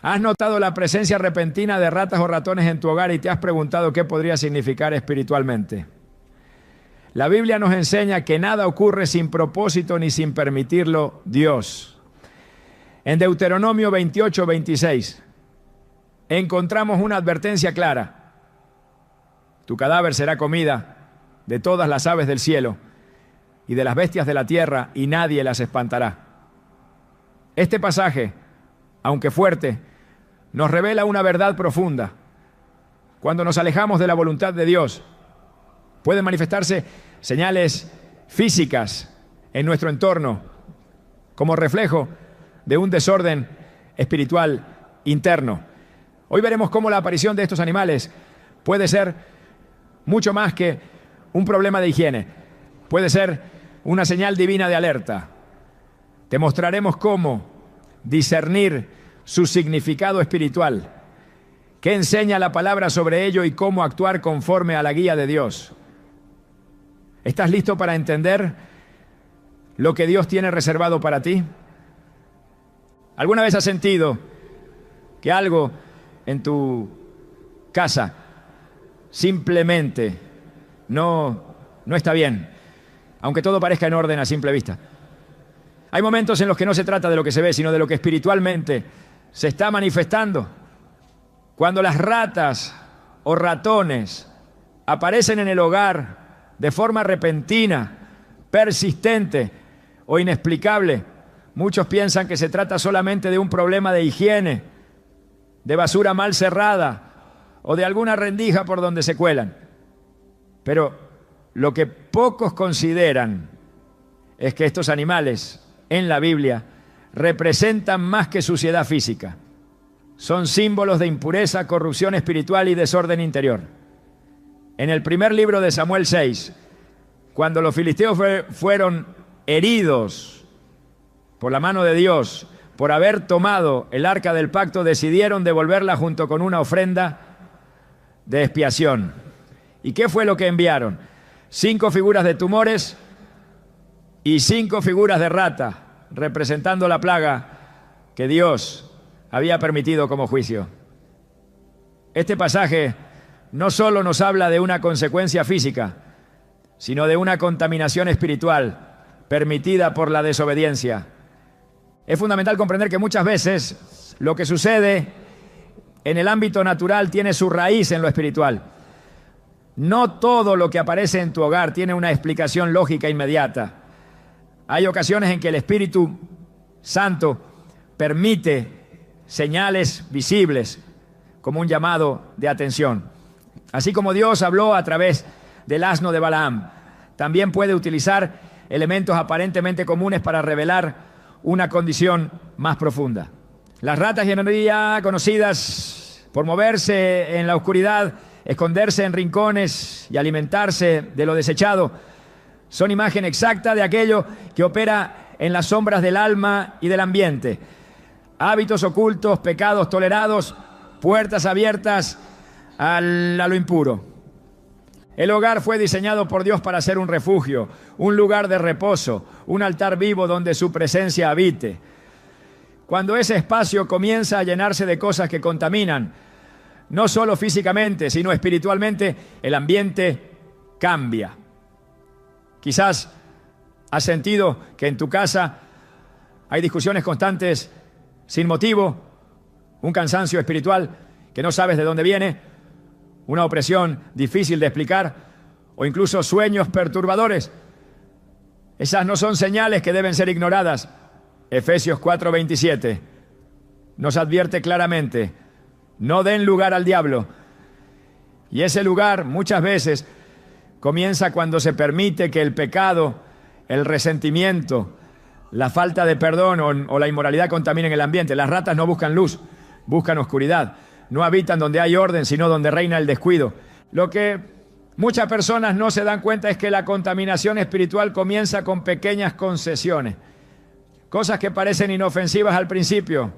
¿Has notado la presencia repentina de ratas o ratones en tu hogar y te has preguntado qué podría significar espiritualmente? La Biblia nos enseña que nada ocurre sin propósito ni sin permitirlo Dios. En Deuteronomio 28:26 encontramos una advertencia clara. Tu cadáver será comida de todas las aves del cielo y de las bestias de la tierra, y nadie las espantará. Este pasaje, aunque fuerte, nos revela una verdad profunda. Cuando nos alejamos de la voluntad de Dios, pueden manifestarse señales físicas en nuestro entorno como reflejo de un desorden espiritual interno. Hoy veremos cómo la aparición de estos animales puede ser mucho más que un problema de higiene. Puede ser una señal divina de alerta. Te mostraremos cómo discernir su significado espiritual, qué enseña la palabra sobre ello y cómo actuar conforme a la guía de Dios. ¿Estás listo para entender lo que Dios tiene reservado para ti? ¿Alguna vez has sentido que algo en tu casa simplemente no está bien, aunque todo parezca en orden a simple vista? Hay momentos en los que no se trata de lo que se ve, sino de lo que espiritualmente se está manifestando. Cuando las ratas o ratones aparecen en el hogar de forma repentina, persistente o inexplicable, muchos piensan que se trata solamente de un problema de higiene, de basura mal cerrada o de alguna rendija por donde se cuelan. Pero lo que pocos consideran es que estos animales en la Biblia representan más que suciedad física. Son símbolos de impureza, corrupción espiritual y desorden interior. En el primer libro de Samuel 6, cuando los filisteos fueron heridos por la mano de Dios, por haber tomado el arca del pacto, decidieron devolverla junto con una ofrenda de expiación. ¿Y qué fue lo que enviaron? 5 figuras de tumores y 5 figuras de rata, representando la plaga que Dios había permitido como juicio. Este pasaje no solo nos habla de una consecuencia física, sino de una contaminación espiritual permitida por la desobediencia. Es fundamental comprender que muchas veces lo que sucede en el ámbito natural tiene su raíz en lo espiritual. No todo lo que aparece en tu hogar tiene una explicación lógica inmediata. Hay ocasiones en que el Espíritu Santo permite señales visibles como un llamado de atención. Así como Dios habló a través del asno de Balaam, también puede utilizar elementos aparentemente comunes para revelar una condición más profunda. Las ratas y día conocidas por moverse en la oscuridad, esconderse en rincones y alimentarse de lo desechado, son imagen exacta de aquello que opera en las sombras del alma y del ambiente. Hábitos ocultos, pecados tolerados, puertas abiertas a lo impuro. El hogar fue diseñado por Dios para ser un refugio, un lugar de reposo, un altar vivo donde su presencia habite. Cuando ese espacio comienza a llenarse de cosas que contaminan, no solo físicamente, sino espiritualmente, el ambiente cambia. Quizás has sentido que en tu casa hay discusiones constantes sin motivo, un cansancio espiritual que no sabes de dónde viene, una opresión difícil de explicar o incluso sueños perturbadores. Esas no son señales que deben ser ignoradas. Efesios 4:27 nos advierte claramente: no den lugar al diablo. Y ese lugar muchas veces comienza cuando se permite que el pecado, el resentimiento, la falta de perdón o la inmoralidad contaminen el ambiente. Las ratas no buscan luz, buscan oscuridad. No habitan donde hay orden, sino donde reina el descuido. Lo que muchas personas no se dan cuenta es que la contaminación espiritual comienza con pequeñas concesiones. Cosas que parecen inofensivas al principio.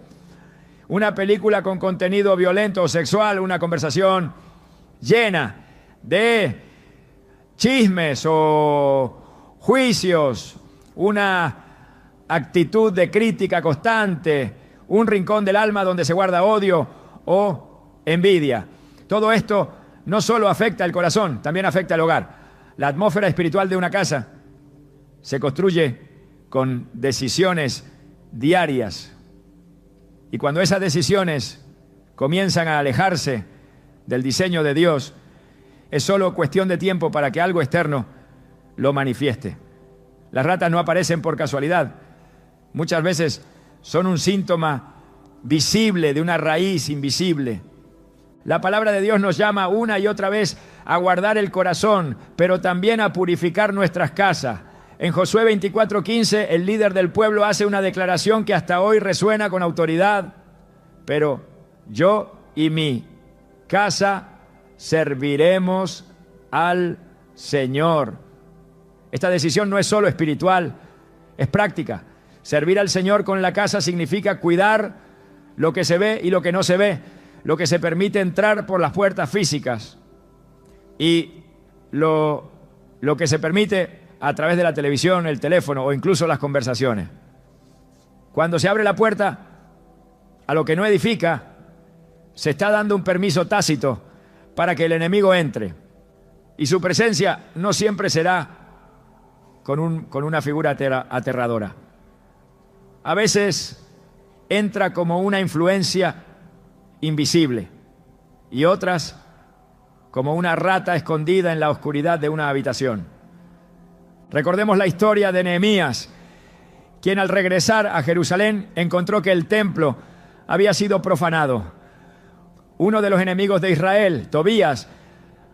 Una película con contenido violento o sexual, una conversación llena de chismes o juicios, una actitud de crítica constante, un rincón del alma donde se guarda odio o envidia. Todo esto no solo afecta el corazón, también afecta el hogar. La atmósfera espiritual de una casa se construye con decisiones diarias. Y cuando esas decisiones comienzan a alejarse del diseño de Dios, es solo cuestión de tiempo para que algo externo lo manifieste. Las ratas no aparecen por casualidad. Muchas veces son un síntoma visible de una raíz invisible. La palabra de Dios nos llama una y otra vez a guardar el corazón, pero también a purificar nuestras casas. En Josué 24:15, el líder del pueblo hace una declaración que hasta hoy resuena con autoridad. Pero yo y mi casa serviremos al Señor. Esta decisión no es solo espiritual, es práctica. Servir al Señor con la casa significa cuidar lo que se ve y lo que no se ve, lo que se permite entrar por las puertas físicas y lo que se permite a través de la televisión, el teléfono o incluso las conversaciones. Cuando se abre la puerta a lo que no edifica, se está dando un permiso tácito para que el enemigo entre. Y su presencia no siempre será con una figura aterradora. A veces entra como una influencia invisible y otras como una rata escondida en la oscuridad de una habitación. Recordemos la historia de Nehemías, quien al regresar a Jerusalén encontró que el templo había sido profanado. Uno de los enemigos de Israel, Tobías,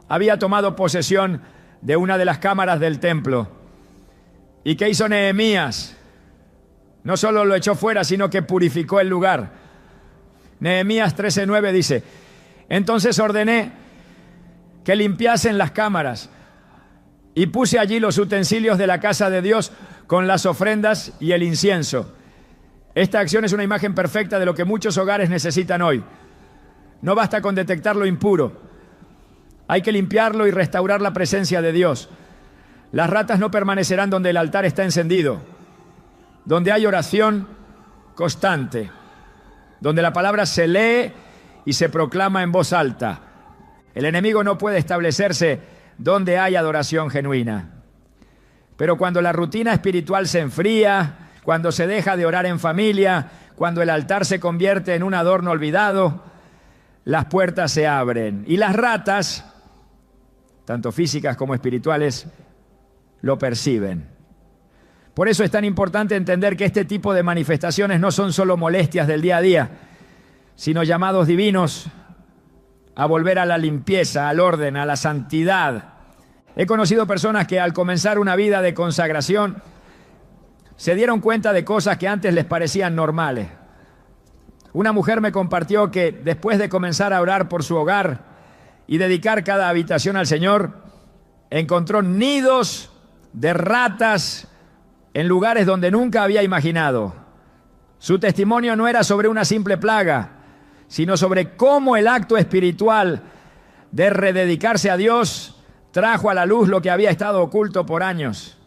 había tomado posesión de una de las cámaras del templo. ¿Y qué hizo Nehemías? No solo lo echó fuera, sino que purificó el lugar. Nehemías 13:9 dice: entonces ordené que limpiasen las cámaras y puse allí los utensilios de la casa de Dios con las ofrendas y el incienso. Esta acción es una imagen perfecta de lo que muchos hogares necesitan hoy. No basta con detectar lo impuro. Hay que limpiarlo y restaurar la presencia de Dios. Las ratas no permanecerán donde el altar está encendido, donde hay oración constante, donde la palabra se lee y se proclama en voz alta. El enemigo no puede establecerse donde hay adoración genuina. Pero cuando la rutina espiritual se enfría, cuando se deja de orar en familia, cuando el altar se convierte en un adorno olvidado, las puertas se abren y las ratas, tanto físicas como espirituales, lo perciben. Por eso es tan importante entender que este tipo de manifestaciones no son solo molestias del día a día, sino llamados divinos a volver a la limpieza, al orden, a la santidad. He conocido personas que al comenzar una vida de consagración se dieron cuenta de cosas que antes les parecían normales. Una mujer me compartió que después de comenzar a orar por su hogar y dedicar cada habitación al Señor, encontró nidos de ratas en lugares donde nunca había imaginado. Su testimonio no era sobre una simple plaga, sino sobre cómo el acto espiritual de rededicarse a Dios trajo a la luz lo que había estado oculto por años.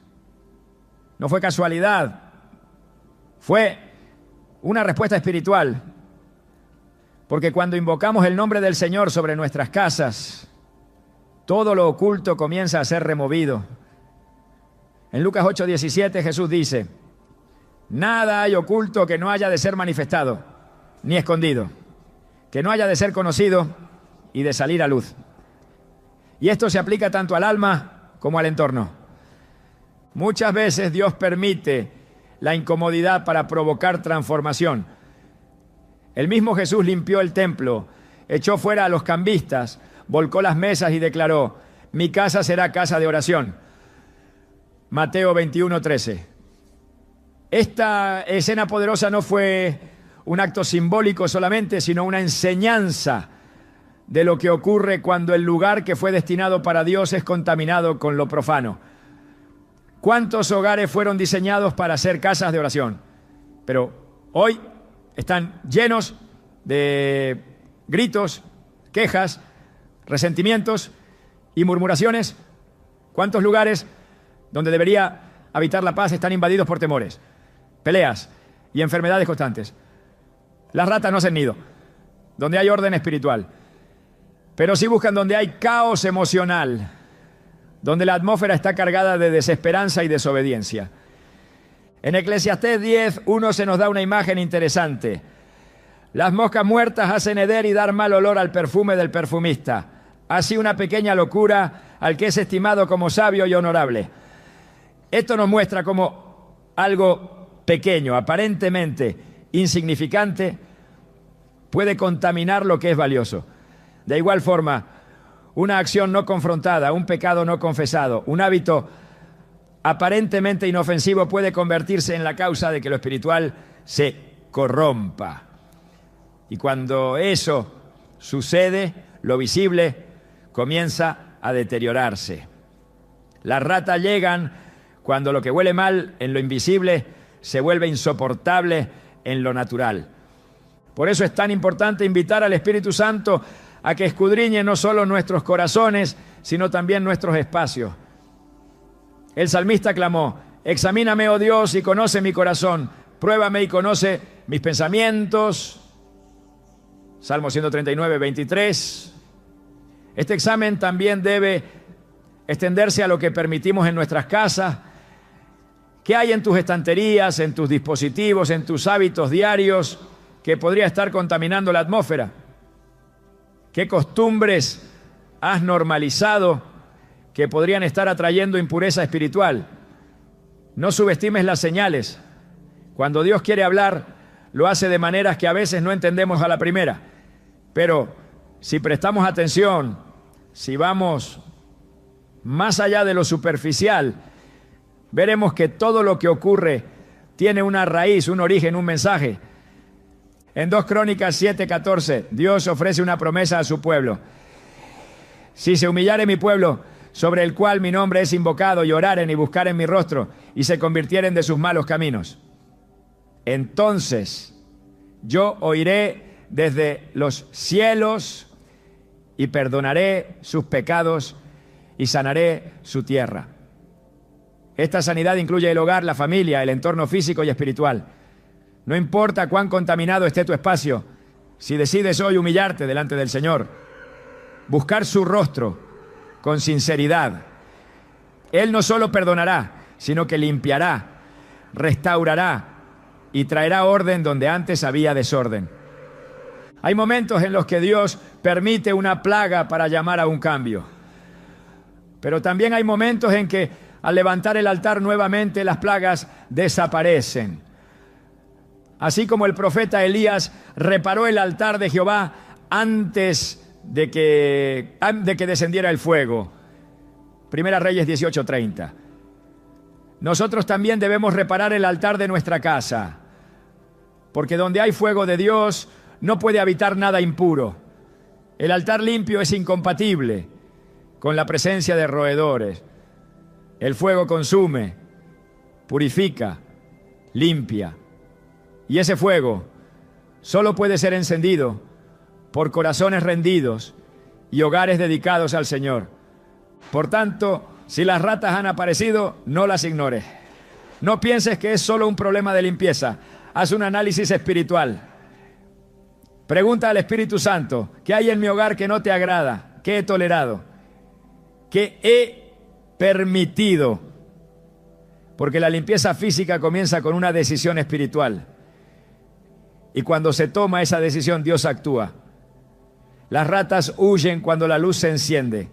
No fue casualidad, fue una respuesta espiritual. Porque cuando invocamos el nombre del Señor sobre nuestras casas, todo lo oculto comienza a ser removido. En Lucas 8:17 Jesús dice: nada hay oculto que no haya de ser manifestado, ni escondido, que no haya de ser conocido y de salir a luz. Y esto se aplica tanto al alma como al entorno. Muchas veces Dios permite la incomodidad para provocar transformación. El mismo Jesús limpió el templo, echó fuera a los cambistas, volcó las mesas y declaró: mi casa será casa de oración. Mateo 21:13. Esta escena poderosa no fue un acto simbólico solamente, sino una enseñanza de lo que ocurre cuando el lugar que fue destinado para Dios es contaminado con lo profano. ¿Cuántos hogares fueron diseñados para ser casas de oración? Pero hoy están llenos de gritos, quejas, resentimientos y murmuraciones. ¿Cuántos lugares donde debería habitar la paz están invadidos por temores, peleas y enfermedades constantes? Las ratas no hacen nido donde hay orden espiritual, pero sí buscan donde hay caos emocional, donde la atmósfera está cargada de desesperanza y desobediencia. En Eclesiastés 10:1 se nos da una imagen interesante. Las moscas muertas hacen heder y dar mal olor al perfume del perfumista. Así una pequeña locura al que es estimado como sabio y honorable. Esto nos muestra cómo algo pequeño, aparentemente insignificante, puede contaminar lo que es valioso. De igual forma, una acción no confrontada, un pecado no confesado, un hábito aparentemente inofensivo puede convertirse en la causa de que lo espiritual se corrompa. Y cuando eso sucede, lo visible comienza a deteriorarse. Las ratas llegan cuando lo que huele mal en lo invisible se vuelve insoportable en lo natural. Por eso es tan importante invitar al Espíritu Santo a que escudriñe no solo nuestros corazones, sino también nuestros espacios. El salmista clamó: examíname, oh Dios, y conoce mi corazón, pruébame y conoce mis pensamientos. Salmo 139:23. Este examen también debe extenderse a lo que permitimos en nuestras casas. ¿Qué hay en tus estanterías, en tus dispositivos, en tus hábitos diarios que podría estar contaminando la atmósfera? ¿Qué costumbres has normalizado que podrían estar atrayendo impureza espiritual? No subestimes las señales. Cuando Dios quiere hablar, lo hace de maneras que a veces no entendemos a la primera. Pero si prestamos atención, si vamos más allá de lo superficial, veremos que todo lo que ocurre tiene una raíz, un origen, un mensaje. En 2 Crónicas 7:14, Dios ofrece una promesa a su pueblo. Si se humillare mi pueblo, sobre el cual mi nombre es invocado, y oraren y buscaren mi rostro, y se convirtieren de sus malos caminos, entonces yo oiré desde los cielos y perdonaré sus pecados y sanaré su tierra. Esta sanidad incluye el hogar, la familia, el entorno físico y espiritual. No importa cuán contaminado esté tu espacio, si decides hoy humillarte delante del Señor, buscar su rostro con sinceridad, Él no solo perdonará, sino que limpiará, restaurará y traerá orden donde antes había desorden. Hay momentos en los que Dios permite una plaga para llamar a un cambio. Pero también hay momentos en que al levantar el altar nuevamente las plagas desaparecen. Así como el profeta Elías reparó el altar de Jehová antes de que descendiera el fuego. Primera Reyes 18:30. Nosotros también debemos reparar el altar de nuestra casa, porque donde hay fuego de Dios no puede habitar nada impuro. El altar limpio es incompatible con la presencia de roedores. El fuego consume, purifica, limpia. Y ese fuego solo puede ser encendido por corazones rendidos y hogares dedicados al Señor. Por tanto, si las ratas han aparecido, no las ignores. No pienses que es solo un problema de limpieza. Haz un análisis espiritual. Pregunta al Espíritu Santo: ¿qué hay en mi hogar que no te agrada? ¿Qué he tolerado? ¿Qué he permitido? Porque la limpieza física comienza con una decisión espiritual. Y cuando se toma esa decisión, Dios actúa. Las ratas huyen cuando la luz se enciende.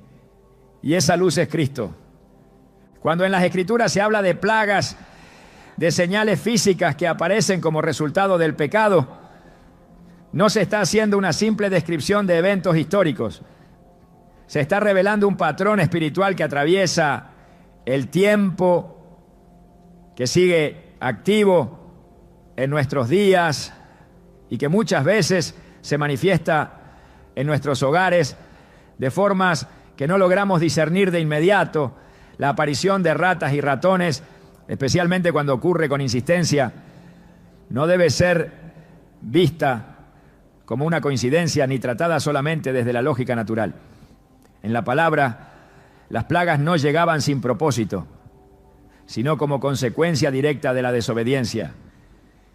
Y esa luz es Cristo. Cuando en las Escrituras se habla de plagas, de señales físicas que aparecen como resultado del pecado, no se está haciendo una simple descripción de eventos históricos. Se está revelando un patrón espiritual que atraviesa el tiempo, que sigue activo en nuestros días y que muchas veces se manifiesta en nuestros hogares de formas que no logramos discernir de inmediato. La aparición de ratas y ratones, especialmente cuando ocurre con insistencia, no debe ser vista como una coincidencia ni tratada solamente desde la lógica natural. En la palabra, las plagas no llegaban sin propósito, sino como consecuencia directa de la desobediencia,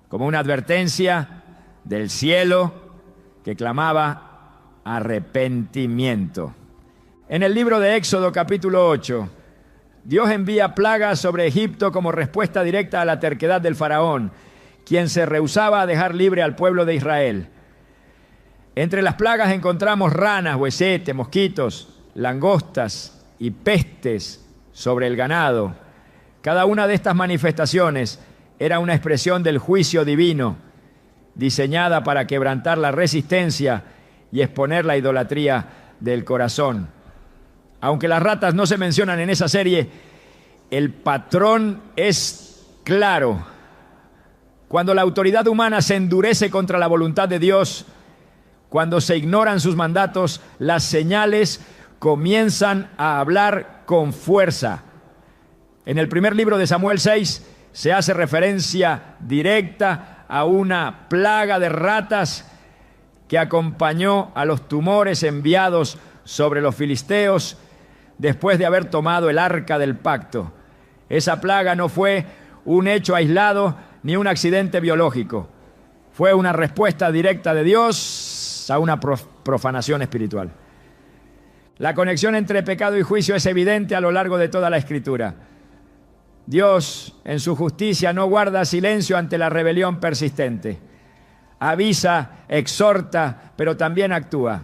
como una advertencia del cielo que clamaba arrepentimiento. En el libro de Éxodo capítulo 8, Dios envía plagas sobre Egipto como respuesta directa a la terquedad del faraón, quien se rehusaba a dejar libre al pueblo de Israel. Entre las plagas encontramos ranas, huesetes, mosquitos, langostas y pestes sobre el ganado. Cada una de estas manifestaciones era una expresión del juicio divino, diseñada para quebrantar la resistencia y exponer la idolatría del corazón. Aunque las ratas no se mencionan en esa serie, el patrón es claro. Cuando la autoridad humana se endurece contra la voluntad de Dios, cuando se ignoran sus mandatos, las señales comienzan a hablar con fuerza. En el primer libro de Samuel 6 se hace referencia directa a una plaga de ratas que acompañó a los tumores enviados sobre los filisteos después de haber tomado el arca del pacto. Esa plaga no fue un hecho aislado ni un accidente biológico. Fue una respuesta directa de Dios a una profanación espiritual. La conexión entre pecado y juicio es evidente a lo largo de toda la Escritura. Dios, en su justicia, no guarda silencio ante la rebelión persistente. Avisa, exhorta, pero también actúa.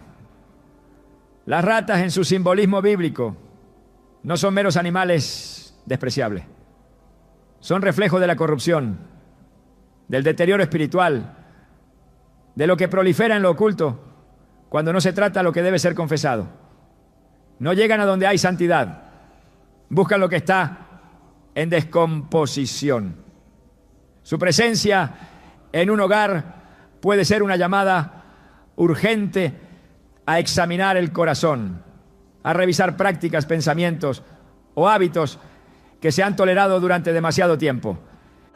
Las ratas, en su simbolismo bíblico, no son meros animales despreciables. Son reflejo de la corrupción, del deterioro espiritual, de lo que prolifera en lo oculto cuando no se trata lo que debe ser confesado. No llegan a donde hay santidad. Buscan lo que está en descomposición. Su presencia en un hogar puede ser una llamada urgente a examinar el corazón, a revisar prácticas, pensamientos o hábitos que se han tolerado durante demasiado tiempo.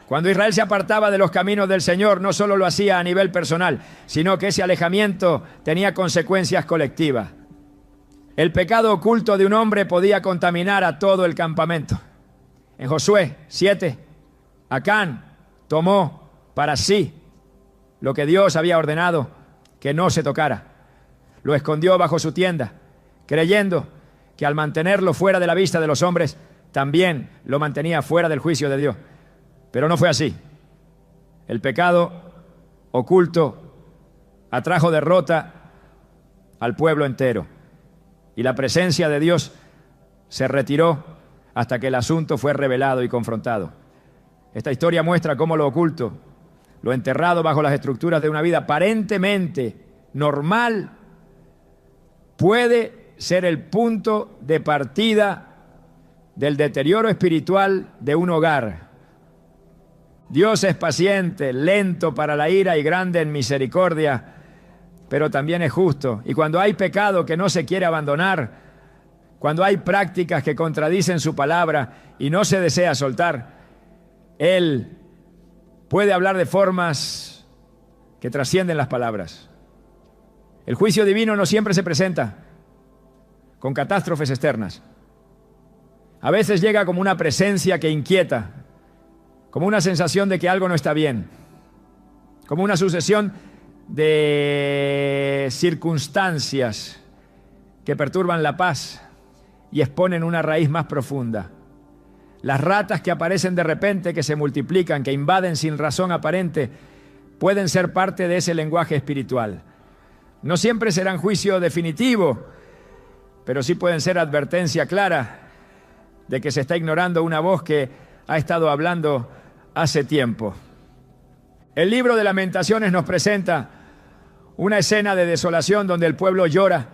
Cuando Israel se apartaba de los caminos del Señor, no solo lo hacía a nivel personal, sino que ese alejamiento tenía consecuencias colectivas. El pecado oculto de un hombre podía contaminar a todo el campamento. En Josué 7, Acán tomó para sí lo que Dios había ordenado que no se tocara. Lo escondió bajo su tienda, creyendo que al mantenerlo fuera de la vista de los hombres, también lo mantenía fuera del juicio de Dios. Pero no fue así. El pecado oculto atrajo derrota al pueblo entero. Y la presencia de Dios se retiró hasta que el asunto fue revelado y confrontado. Esta historia muestra cómo lo oculto, lo enterrado bajo las estructuras de una vida aparentemente normal, puede ser el punto de partida del deterioro espiritual de un hogar. Dios es paciente, lento para la ira y grande en misericordia, pero también es justo. Y cuando hay pecado que no se quiere abandonar, cuando hay prácticas que contradicen su palabra y no se desea soltar, Él puede hablar de formas que trascienden las palabras. El juicio divino no siempre se presenta con catástrofes externas. A veces llega como una presencia que inquieta, como una sensación de que algo no está bien, como una sucesión de circunstancias que perturban la paz y exponen una raíz más profunda. Las ratas que aparecen de repente, que se multiplican, que invaden sin razón aparente, pueden ser parte de ese lenguaje espiritual. No siempre serán juicio definitivo, pero sí pueden ser advertencia clara de que se está ignorando una voz que ha estado hablando hace tiempo. El libro de Lamentaciones nos presenta una escena de desolación donde el pueblo llora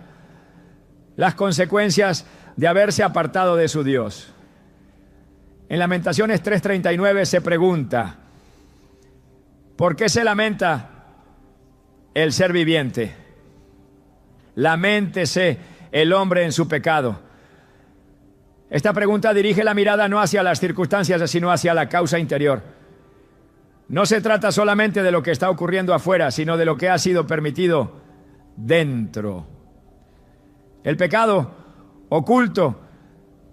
las consecuencias de haberse apartado de su Dios. En Lamentaciones 3:39 se pregunta: ¿por qué se lamenta el ser viviente? Laméntese el hombre en su pecado. Esta pregunta dirige la mirada no hacia las circunstancias, sino hacia la causa interior. No se trata solamente de lo que está ocurriendo afuera, sino de lo que ha sido permitido dentro. El pecado oculto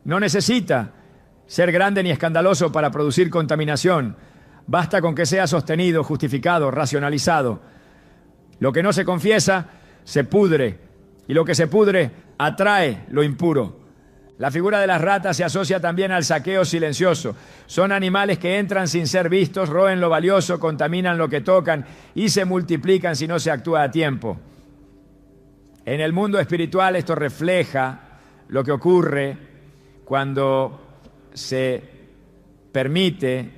no necesita ser grande ni escandaloso para producir contaminación. Basta con que sea sostenido, justificado, racionalizado. Lo que no se confiesa se pudre, y lo que se pudre atrae lo impuro. La figura de las ratas se asocia también al saqueo silencioso. Son animales que entran sin ser vistos, roen lo valioso, contaminan lo que tocan y se multiplican si no se actúa a tiempo. En el mundo espiritual esto refleja lo que ocurre cuando se permite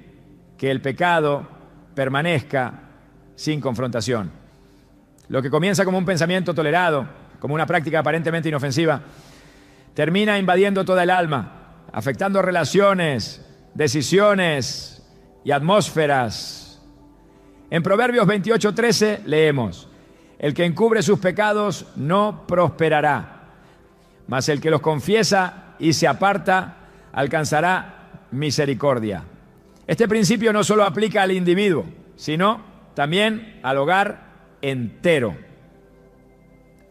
que el pecado permanezca sin confrontación. Lo que comienza como un pensamiento tolerado, como una práctica aparentemente inofensiva, termina invadiendo toda el alma, afectando relaciones, decisiones y atmósferas. En Proverbios 28:13 leemos: el que encubre sus pecados no prosperará, mas el que los confiesa y se aparta alcanzará misericordia. Este principio no solo aplica al individuo, sino también al hogar entero.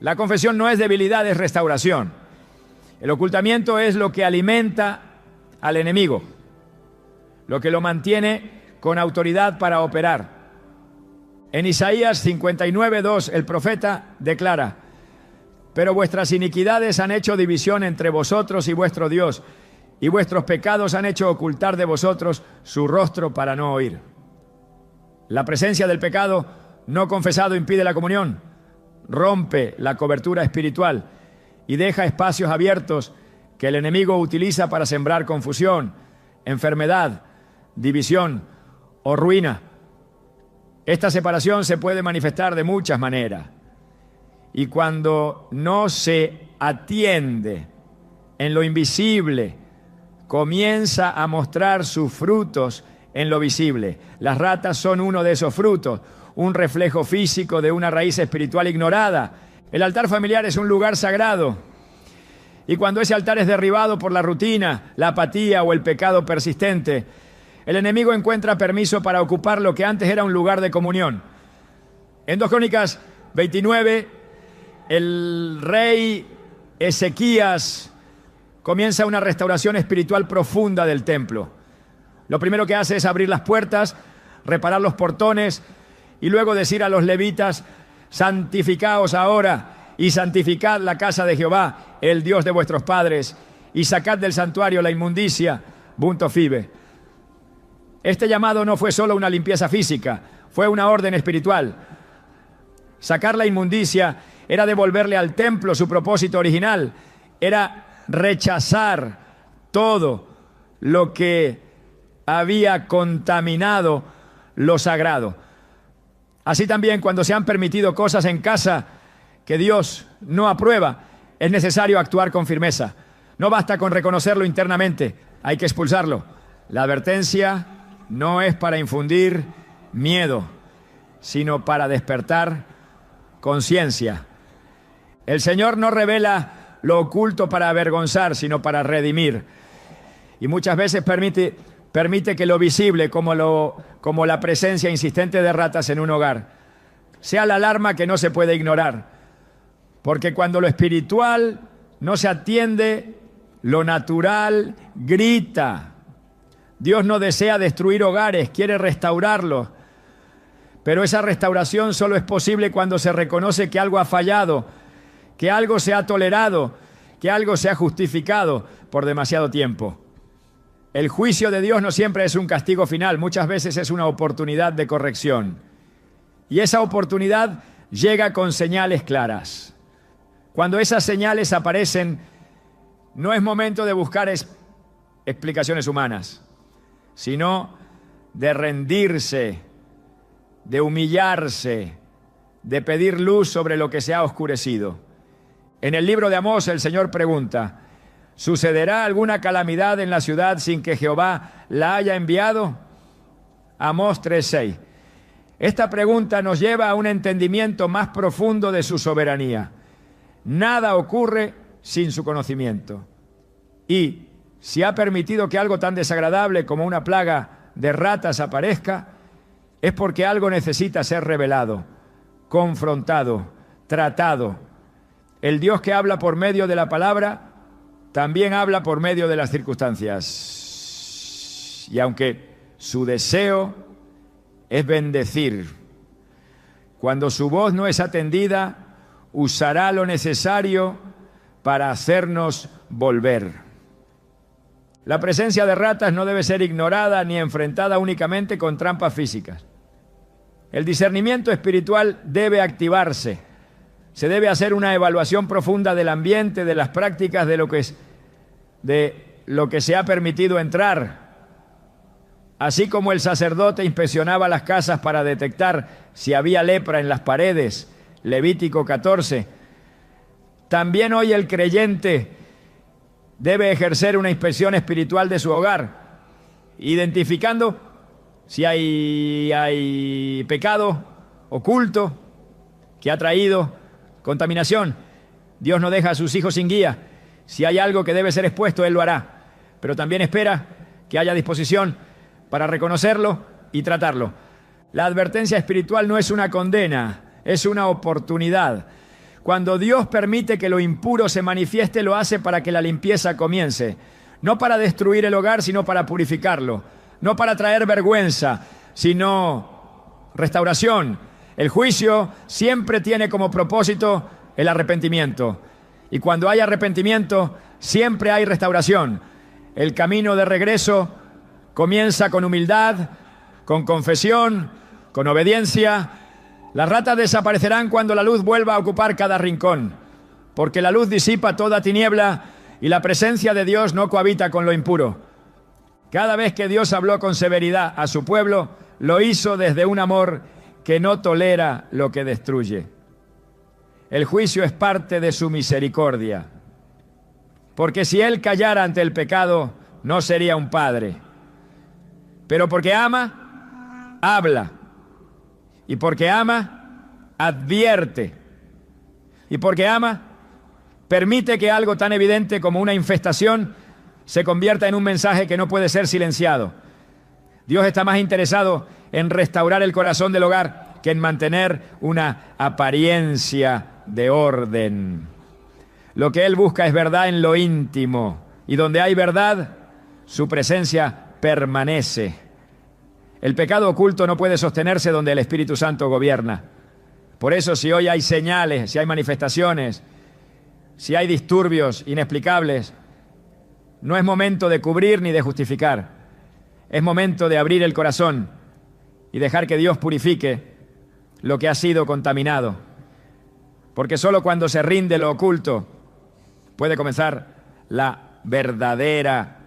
La confesión no es debilidad, es restauración. El ocultamiento es lo que alimenta al enemigo, lo que lo mantiene con autoridad para operar. En Isaías 59:2 el profeta declara: pero vuestras iniquidades han hecho división entre vosotros y vuestro Dios, y vuestros pecados han hecho ocultar de vosotros su rostro para no oír. La presencia del pecado no confesado impide la comunión, rompe la cobertura espiritual y deja espacios abiertos que el enemigo utiliza para sembrar confusión, enfermedad, división o ruina. Esta separación se puede manifestar de muchas maneras, y cuando no se atiende en lo invisible, comienza a mostrar sus frutos en lo visible. Las ratas son uno de esos frutos, un reflejo físico de una raíz espiritual ignorada. El altar familiar es un lugar sagrado, y cuando ese altar es derribado por la rutina, la apatía o el pecado persistente, el enemigo encuentra permiso para ocupar lo que antes era un lugar de comunión. En 2 Crónicas 29, el rey Ezequías comienza una restauración espiritual profunda del templo. Lo primero que hace es abrir las puertas, reparar los portones y luego decir a los levitas: santificaos ahora y santificad la casa de Jehová, el Dios de vuestros padres, y sacad del santuario la inmundicia, bunto fibe. Este llamado no fue solo una limpieza física, fue una orden espiritual. Sacar la inmundicia era devolverle al templo su propósito original, era rechazar todo lo que había contaminado lo sagrado. Así también, cuando se han permitido cosas en casa que Dios no aprueba, es necesario actuar con firmeza. No basta con reconocerlo internamente, hay que expulsarlo. La advertencia no es para infundir miedo, sino para despertar conciencia. El Señor no revela lo oculto para avergonzar, sino para redimir. Y muchas veces permite que lo visible, como la presencia insistente de ratas en un hogar, sea la alarma que no se puede ignorar. Porque cuando lo espiritual no se atiende, lo natural grita. Dios no desea destruir hogares, quiere restaurarlos. Pero esa restauración solo es posible cuando se reconoce que algo ha fallado, que algo se ha tolerado, que algo se ha justificado por demasiado tiempo. El juicio de Dios no siempre es un castigo final, muchas veces es una oportunidad de corrección. Y esa oportunidad llega con señales claras. Cuando esas señales aparecen, no es momento de buscar explicaciones humanas, sino de rendirse, de humillarse, de pedir luz sobre lo que se ha oscurecido. En el libro de Amós el Señor pregunta: ¿sucederá alguna calamidad en la ciudad sin que Jehová la haya enviado? Amós 3:6. Esta pregunta nos lleva a un entendimiento más profundo de su soberanía. Nada ocurre sin su conocimiento. Y si ha permitido que algo tan desagradable como una plaga de ratas aparezca, es porque algo necesita ser revelado, confrontado, tratado. El Dios que habla por medio de la palabra también habla por medio de las circunstancias. Y aunque su deseo es bendecir, Cuando su voz no es atendida, usará lo necesario para hacernos volver. La presencia de ratas no debe ser ignorada ni enfrentada únicamente con trampas físicas. El discernimiento espiritual debe activarse. Se debe hacer una evaluación profunda del ambiente, de las prácticas, de lo que se ha permitido entrar. Así como el sacerdote inspeccionaba las casas para detectar si había lepra en las paredes, Levítico 14, también hoy el creyente debe ejercer una inspección espiritual de su hogar, identificando si hay pecado oculto que ha traído contaminación. Dios no deja a sus hijos sin guía. Si hay algo que debe ser expuesto, Él lo hará. Pero también espera que haya disposición para reconocerlo y tratarlo. La advertencia espiritual no es una condena, es una oportunidad. Cuando Dios permite que lo impuro se manifieste, lo hace para que la limpieza comience. No para destruir el hogar, sino para purificarlo. No para traer vergüenza, sino restauración. El juicio siempre tiene como propósito el arrepentimiento. Y cuando hay arrepentimiento, siempre hay restauración. El camino de regreso comienza con humildad, con confesión, con obediencia. Las ratas desaparecerán cuando la luz vuelva a ocupar cada rincón, porque la luz disipa toda tiniebla y la presencia de Dios no cohabita con lo impuro. Cada vez que Dios habló con severidad a su pueblo, lo hizo desde un amor que no tolera lo que destruye. El juicio es parte de su misericordia, porque si Él callara ante el pecado, no sería un padre. Pero porque ama, habla. Y porque ama, advierte. Y porque ama, permite que algo tan evidente como una infestación se convierta en un mensaje que no puede ser silenciado. Dios está más interesado en restaurar el corazón del hogar que en mantener una apariencia de orden. Lo que Él busca es verdad en lo íntimo, y donde hay verdad, su presencia permanece. El pecado oculto no puede sostenerse donde el Espíritu Santo gobierna. Por eso, si hoy hay señales, si hay manifestaciones, si hay disturbios inexplicables, no es momento de cubrir ni de justificar. Es momento de abrir el corazón y dejar que Dios purifique lo que ha sido contaminado. Porque solo cuando se rinde lo oculto puede comenzar la verdadera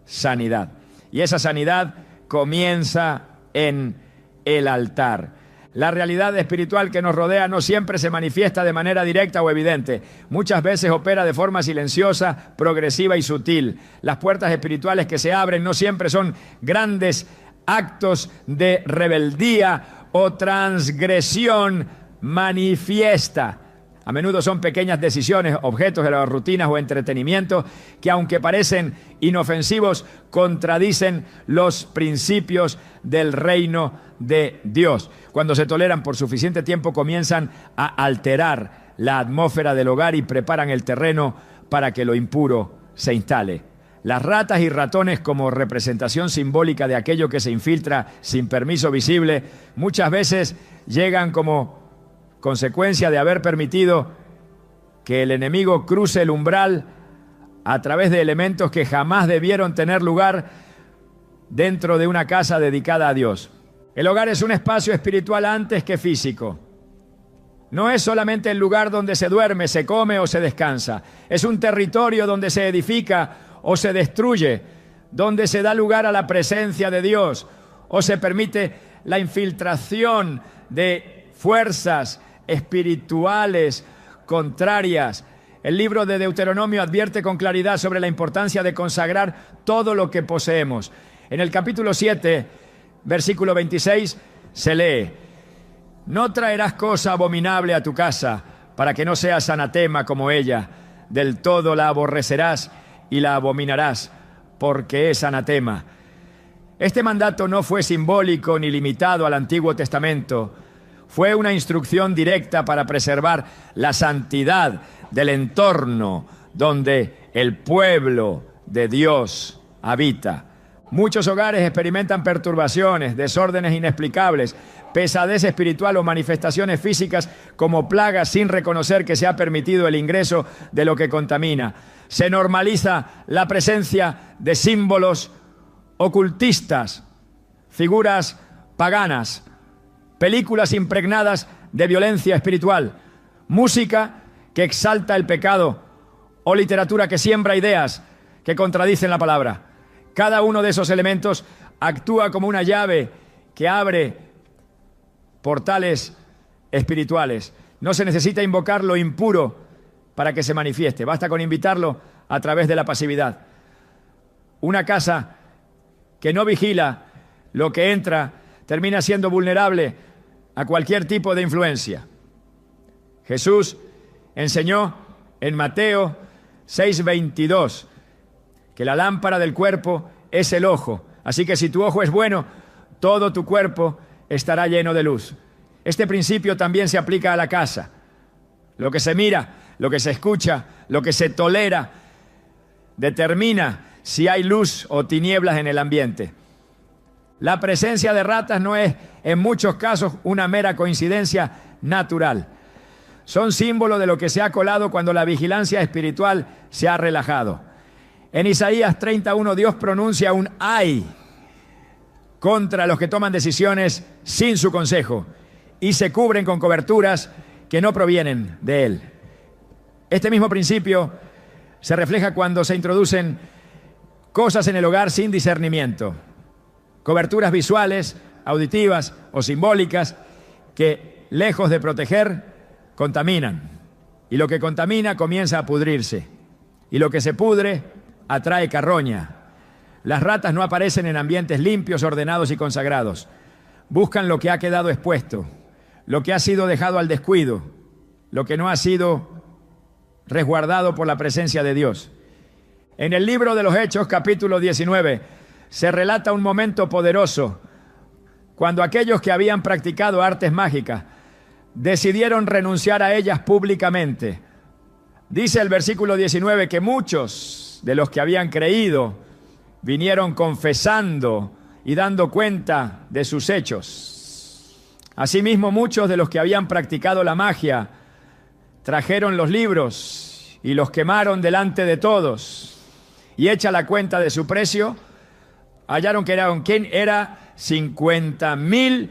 sanidad. Y esa sanidad comienza en el altar. La realidad espiritual que nos rodea no siempre se manifiesta de manera directa o evidente. Muchas veces opera de forma silenciosa, progresiva y sutil. Las puertas espirituales que se abren no siempre son grandes actos de rebeldía o transgresión manifiesta. A menudo son pequeñas decisiones, objetos de las rutinas o entretenimiento que, aunque parecen inofensivos, contradicen los principios del reino de Dios. Cuando se toleran por suficiente tiempo, comienzan a alterar la atmósfera del hogar y preparan el terreno para que lo impuro se instale. Las ratas y ratones, como representación simbólica de aquello que se infiltra sin permiso visible, muchas veces llegan como consecuencia de haber permitido que el enemigo cruce el umbral a través de elementos que jamás debieron tener lugar dentro de una casa dedicada a Dios. El hogar es un espacio espiritual antes que físico. No es solamente el lugar donde se duerme, se come o se descansa. Es un territorio donde se edifica o se destruye, donde se da lugar a la presencia de Dios o se permite la infiltración de fuerzas espirituales contrarias. El libro de Deuteronomio advierte con claridad sobre la importancia de consagrar todo lo que poseemos. En el capítulo 7, versículo 26, se lee: no traerás cosa abominable a tu casa, para que no seas anatema como ella. Del todo la aborrecerás y la abominarás, porque es anatema. Este mandato no fue simbólico ni limitado al Antiguo Testamento. Fue una instrucción directa para preservar la santidad del entorno donde el pueblo de Dios habita. Muchos hogares experimentan perturbaciones, desórdenes inexplicables, pesadez espiritual o manifestaciones físicas como plagas sin reconocer que se ha permitido el ingreso de lo que contamina. Se normaliza la presencia de símbolos ocultistas, figuras paganas, películas impregnadas de violencia espiritual, música que exalta el pecado o literatura que siembra ideas que contradicen la palabra. Cada uno de esos elementos actúa como una llave que abre portales espirituales. No se necesita invocar lo impuro para que se manifieste, basta con invitarlo a través de la pasividad. Una casa que no vigila lo que entra termina siendo vulnerable a cualquier tipo de influencia. Jesús enseñó en Mateo 6:22 que la lámpara del cuerpo es el ojo. Así que si tu ojo es bueno, todo tu cuerpo estará lleno de luz. Este principio también se aplica a la casa. Lo que se mira, lo que se escucha, lo que se tolera, determina si hay luz o tinieblas en el ambiente. La presencia de ratas no es, en muchos casos, una mera coincidencia natural. Son símbolo de lo que se ha colado cuando la vigilancia espiritual se ha relajado. En Isaías 31, Dios pronuncia un ay contra los que toman decisiones sin su consejo y se cubren con coberturas que no provienen de Él. Este mismo principio se refleja cuando se introducen cosas en el hogar sin discernimiento, coberturas visuales, auditivas o simbólicas que, lejos de proteger, contaminan. Y lo que contamina comienza a pudrirse. Y lo que se pudre atrae carroña. Las ratas no aparecen en ambientes limpios, ordenados y consagrados. Buscan lo que ha quedado expuesto, lo que ha sido dejado al descuido, lo que no ha sido resguardado por la presencia de Dios. En el libro de los Hechos, capítulo 19, se relata un momento poderoso cuando aquellos que habían practicado artes mágicas decidieron renunciar a ellas públicamente. Dice el versículo 19 que muchos de los que habían creído vinieron confesando y dando cuenta de sus hechos. Asimismo, muchos de los que habían practicado la magia trajeron los libros y los quemaron delante de todos. Y hecha la cuenta de su precio, hallaron que era 50,000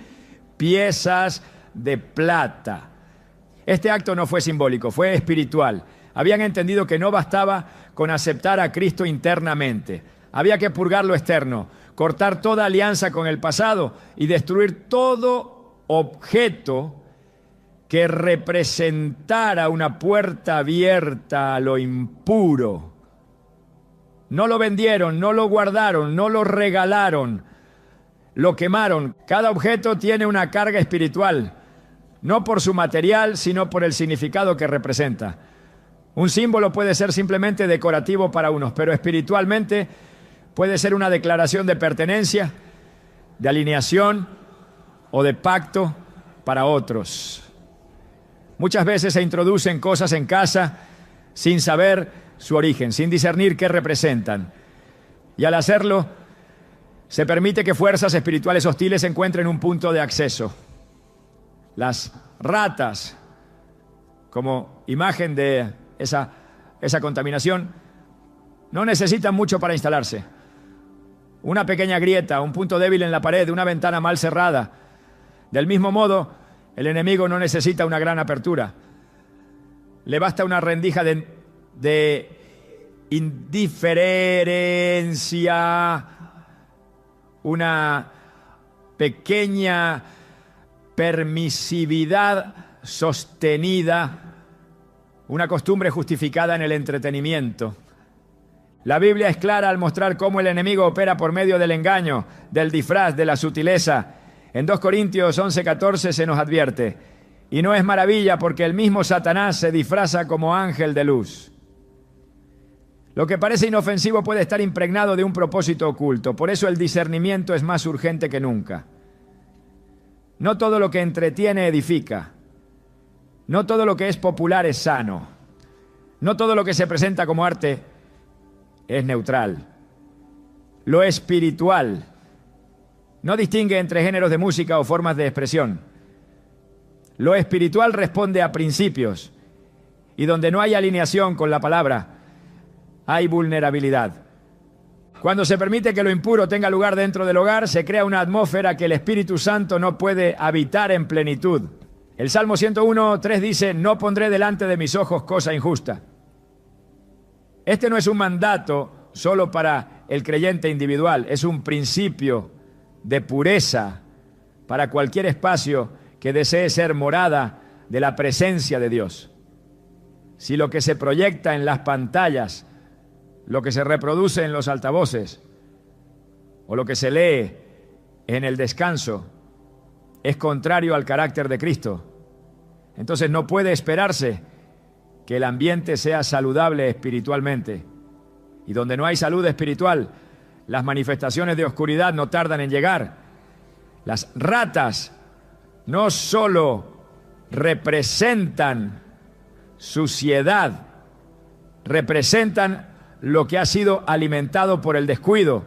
piezas de plata. Este acto no fue simbólico, fue espiritual. Habían entendido que no bastaba con aceptar a Cristo internamente. Había que purgar lo externo, cortar toda alianza con el pasado y destruir todo objeto que representara una puerta abierta a lo impuro. No lo vendieron, no lo guardaron, no lo regalaron, lo quemaron. Cada objeto tiene una carga espiritual, no por su material, sino por el significado que representa. Un símbolo puede ser simplemente decorativo para unos, pero espiritualmente puede ser una declaración de pertenencia, de alineación o de pacto para otros. Muchas veces se introducen cosas en casa sin saber su origen, sin discernir qué representan. Y al hacerlo, se permite que fuerzas espirituales hostiles encuentren un punto de acceso. Las ratas, como imagen de esa contaminación, no necesitan mucho para instalarse. Una pequeña grieta, un punto débil en la pared, una ventana mal cerrada. Del mismo modo, el enemigo no necesita una gran apertura. Le basta una rendija de indiferencia, una pequeña permisividad sostenida, una costumbre justificada en el entretenimiento. La Biblia es clara al mostrar cómo el enemigo opera por medio del engaño, del disfraz, de la sutileza. En 2 Corintios 11:14 se nos advierte: y no es maravilla porque el mismo Satanás se disfraza como ángel de luz. Lo que parece inofensivo puede estar impregnado de un propósito oculto. Por eso el discernimiento es más urgente que nunca. No todo lo que entretiene edifica. No todo lo que es popular es sano. No todo lo que se presenta como arte es neutral. Lo espiritual No distingue entre géneros de música o formas de expresión. Lo espiritual responde a principios, y donde no hay alineación con la palabra, hay vulnerabilidad. Cuando se permite que lo impuro tenga lugar dentro del hogar, se crea una atmósfera que el Espíritu Santo no puede habitar en plenitud. El Salmo 101:3 dice: no pondré delante de mis ojos cosa injusta. Este no es un mandato solo para el creyente individual, es un principio de pureza para cualquier espacio que desee ser morada de la presencia de Dios. Si lo que se proyecta en las pantallas, lo que se reproduce en los altavoces o lo que se lee en el descanso es contrario al carácter de Cristo, entonces no puede esperarse que el ambiente sea saludable espiritualmente. Y donde no hay salud espiritual, las manifestaciones de oscuridad no tardan en llegar. Las ratas no solo representan suciedad, representan lo que ha sido alimentado por el descuido,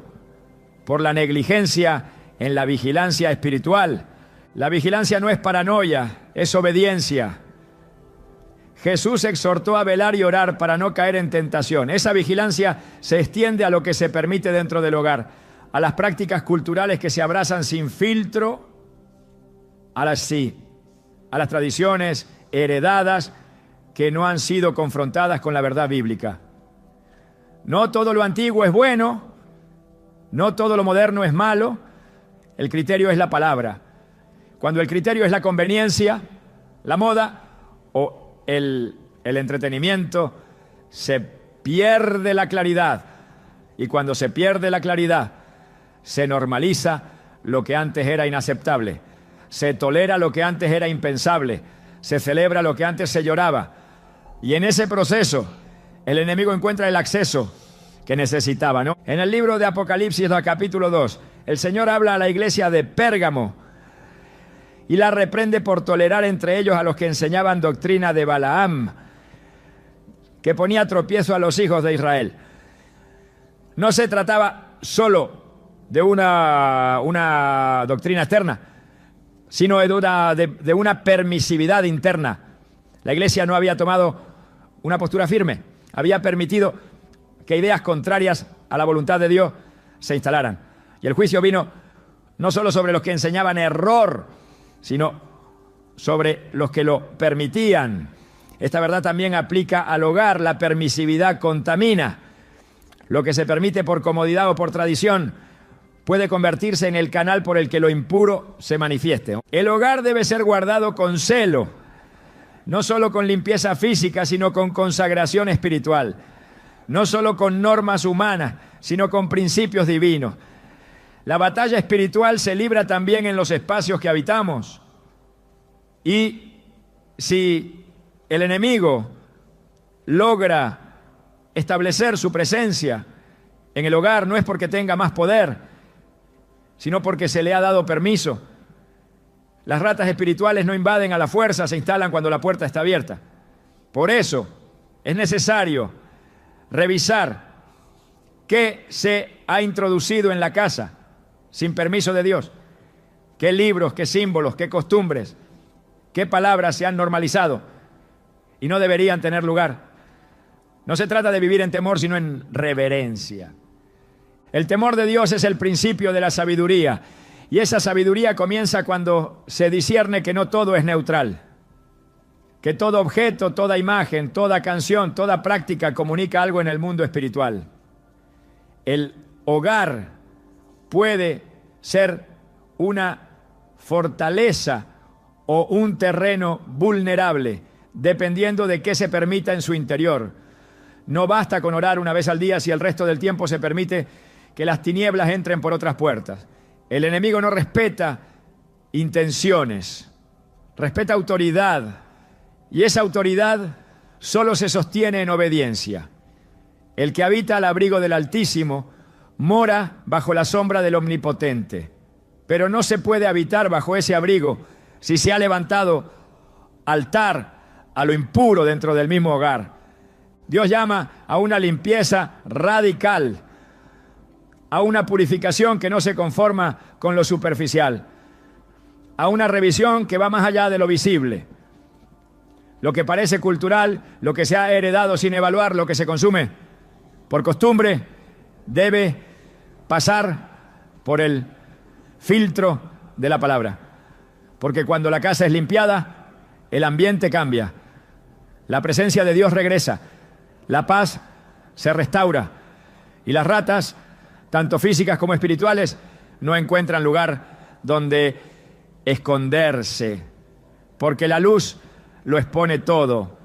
por la negligencia en la vigilancia espiritual. La vigilancia no es paranoia, es obediencia. Jesús exhortó a velar y orar para no caer en tentación. Esa vigilancia se extiende a lo que se permite dentro del hogar, a las prácticas culturales que se abrazan sin filtro, a las tradiciones heredadas que no han sido confrontadas con la verdad bíblica. No todo lo antiguo es bueno, no todo lo moderno es malo, el criterio es la palabra. Cuando el criterio es la conveniencia, la moda o el entretenimiento, se pierde la claridad. Y cuando se pierde la claridad, se normaliza lo que antes era inaceptable. Se tolera lo que antes era impensable. Se celebra lo que antes se lloraba. Y en ese proceso, el enemigo encuentra el acceso que necesitaba, ¿no? En el libro de Apocalipsis, capítulo 2, el Señor habla a la iglesia de Pérgamo y la reprende por tolerar entre ellos a los que enseñaban doctrina de Balaam, que ponía tropiezo a los hijos de Israel. No se trataba solo de una doctrina externa, sino de una permisividad interna. La iglesia no había tomado una postura firme, había permitido que ideas contrarias a la voluntad de Dios se instalaran. Y el juicio vino no solo sobre los que enseñaban error, sino sobre los que lo permitían. Esta verdad también aplica al hogar. La permisividad contamina. Lo que se permite por comodidad o por tradición puede convertirse en el canal por el que lo impuro se manifieste. El hogar debe ser guardado con celo, no solo con limpieza física, sino con consagración espiritual. No solo con normas humanas, sino con principios divinos. La batalla espiritual se libra también en los espacios que habitamos. Y si el enemigo logra establecer su presencia en el hogar, no es porque tenga más poder, sino porque se le ha dado permiso. Las ratas espirituales no invaden a la fuerza, se instalan cuando la puerta está abierta. Por eso es necesario revisar qué se ha introducido en la casa sin permiso de Dios, qué libros, qué símbolos, qué costumbres, qué palabras se han normalizado y no deberían tener lugar. No se trata de vivir en temor, sino en reverencia. El temor de Dios es el principio de la sabiduría, y esa sabiduría comienza cuando se discierne que no todo es neutral, que todo objeto, toda imagen, toda canción, toda práctica comunica algo en el mundo espiritual. El hogar puede ser una fortaleza o un terreno vulnerable, dependiendo de qué se permita en su interior. No basta con orar una vez al día si el resto del tiempo se permite que las tinieblas entren por otras puertas. El enemigo no respeta intenciones, respeta autoridad, y esa autoridad solo se sostiene en obediencia. El que habita al abrigo del Altísimo mora bajo la sombra del Omnipotente, pero no se puede habitar bajo ese abrigo si se ha levantado altar a lo impuro dentro del mismo hogar. Dios llama a una limpieza radical, a una purificación que no se conforma con lo superficial, a una revisión que va más allá de lo visible. Lo que parece cultural, lo que se ha heredado sin evaluar, lo que se consume por costumbre, debe pasar por el filtro de la palabra. Porque cuando la casa es limpiada, el ambiente cambia. La presencia de Dios regresa. La paz se restaura. Y las ratas, tanto físicas como espirituales, no encuentran lugar donde esconderse. Porque la luz lo expone todo.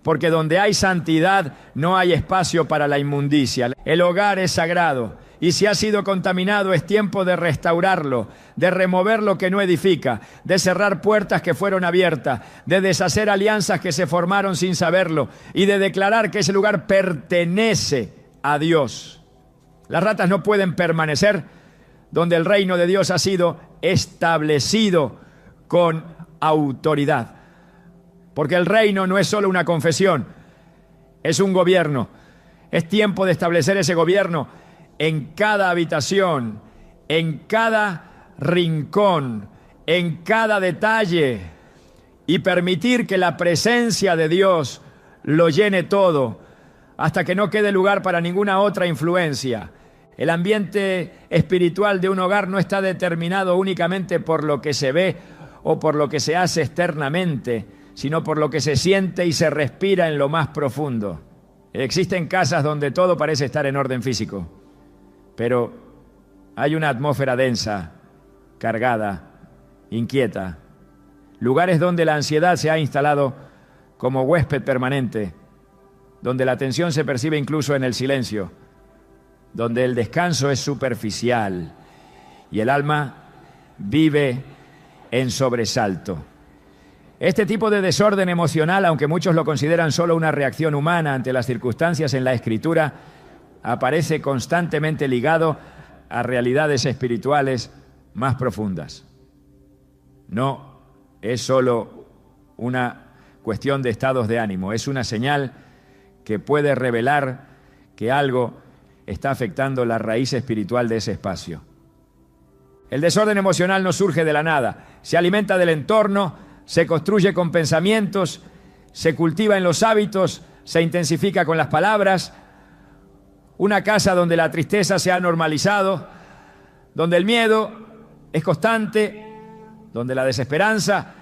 Porque donde hay santidad no hay espacio para la inmundicia. El hogar es sagrado. Y si ha sido contaminado, es tiempo de restaurarlo, de remover lo que no edifica, de cerrar puertas que fueron abiertas, de deshacer alianzas que se formaron sin saberlo y de declarar que ese lugar pertenece a Dios. Las ratas no pueden permanecer donde el reino de Dios ha sido establecido con autoridad. Porque el reino no es solo una confesión, es un gobierno. Es tiempo de establecer ese gobierno en cada habitación, en cada rincón, en cada detalle, y permitir que la presencia de Dios lo llene todo, hasta que no quede lugar para ninguna otra influencia. El ambiente espiritual de un hogar no está determinado únicamente por lo que se ve o por lo que se hace externamente, sino por lo que se siente y se respira en lo más profundo. Existen casas donde todo parece estar en orden físico, pero hay una atmósfera densa, cargada, inquieta. Lugares donde la ansiedad se ha instalado como huésped permanente, donde la tensión se percibe incluso en el silencio, donde el descanso es superficial y el alma vive en sobresalto. Este tipo de desorden emocional, aunque muchos lo consideran solo una reacción humana ante las circunstancias en la Escritura, aparece constantemente ligado a realidades espirituales más profundas. No es solo una cuestión de estados de ánimo, es una señal que puede revelar que algo está afectando la raíz espiritual de ese espacio. El desorden emocional no surge de la nada, se alimenta del entorno, se construye con pensamientos, se cultiva en los hábitos, se intensifica con las palabras. Una casa donde la tristeza se ha normalizado, donde el miedo es constante, donde la desesperanza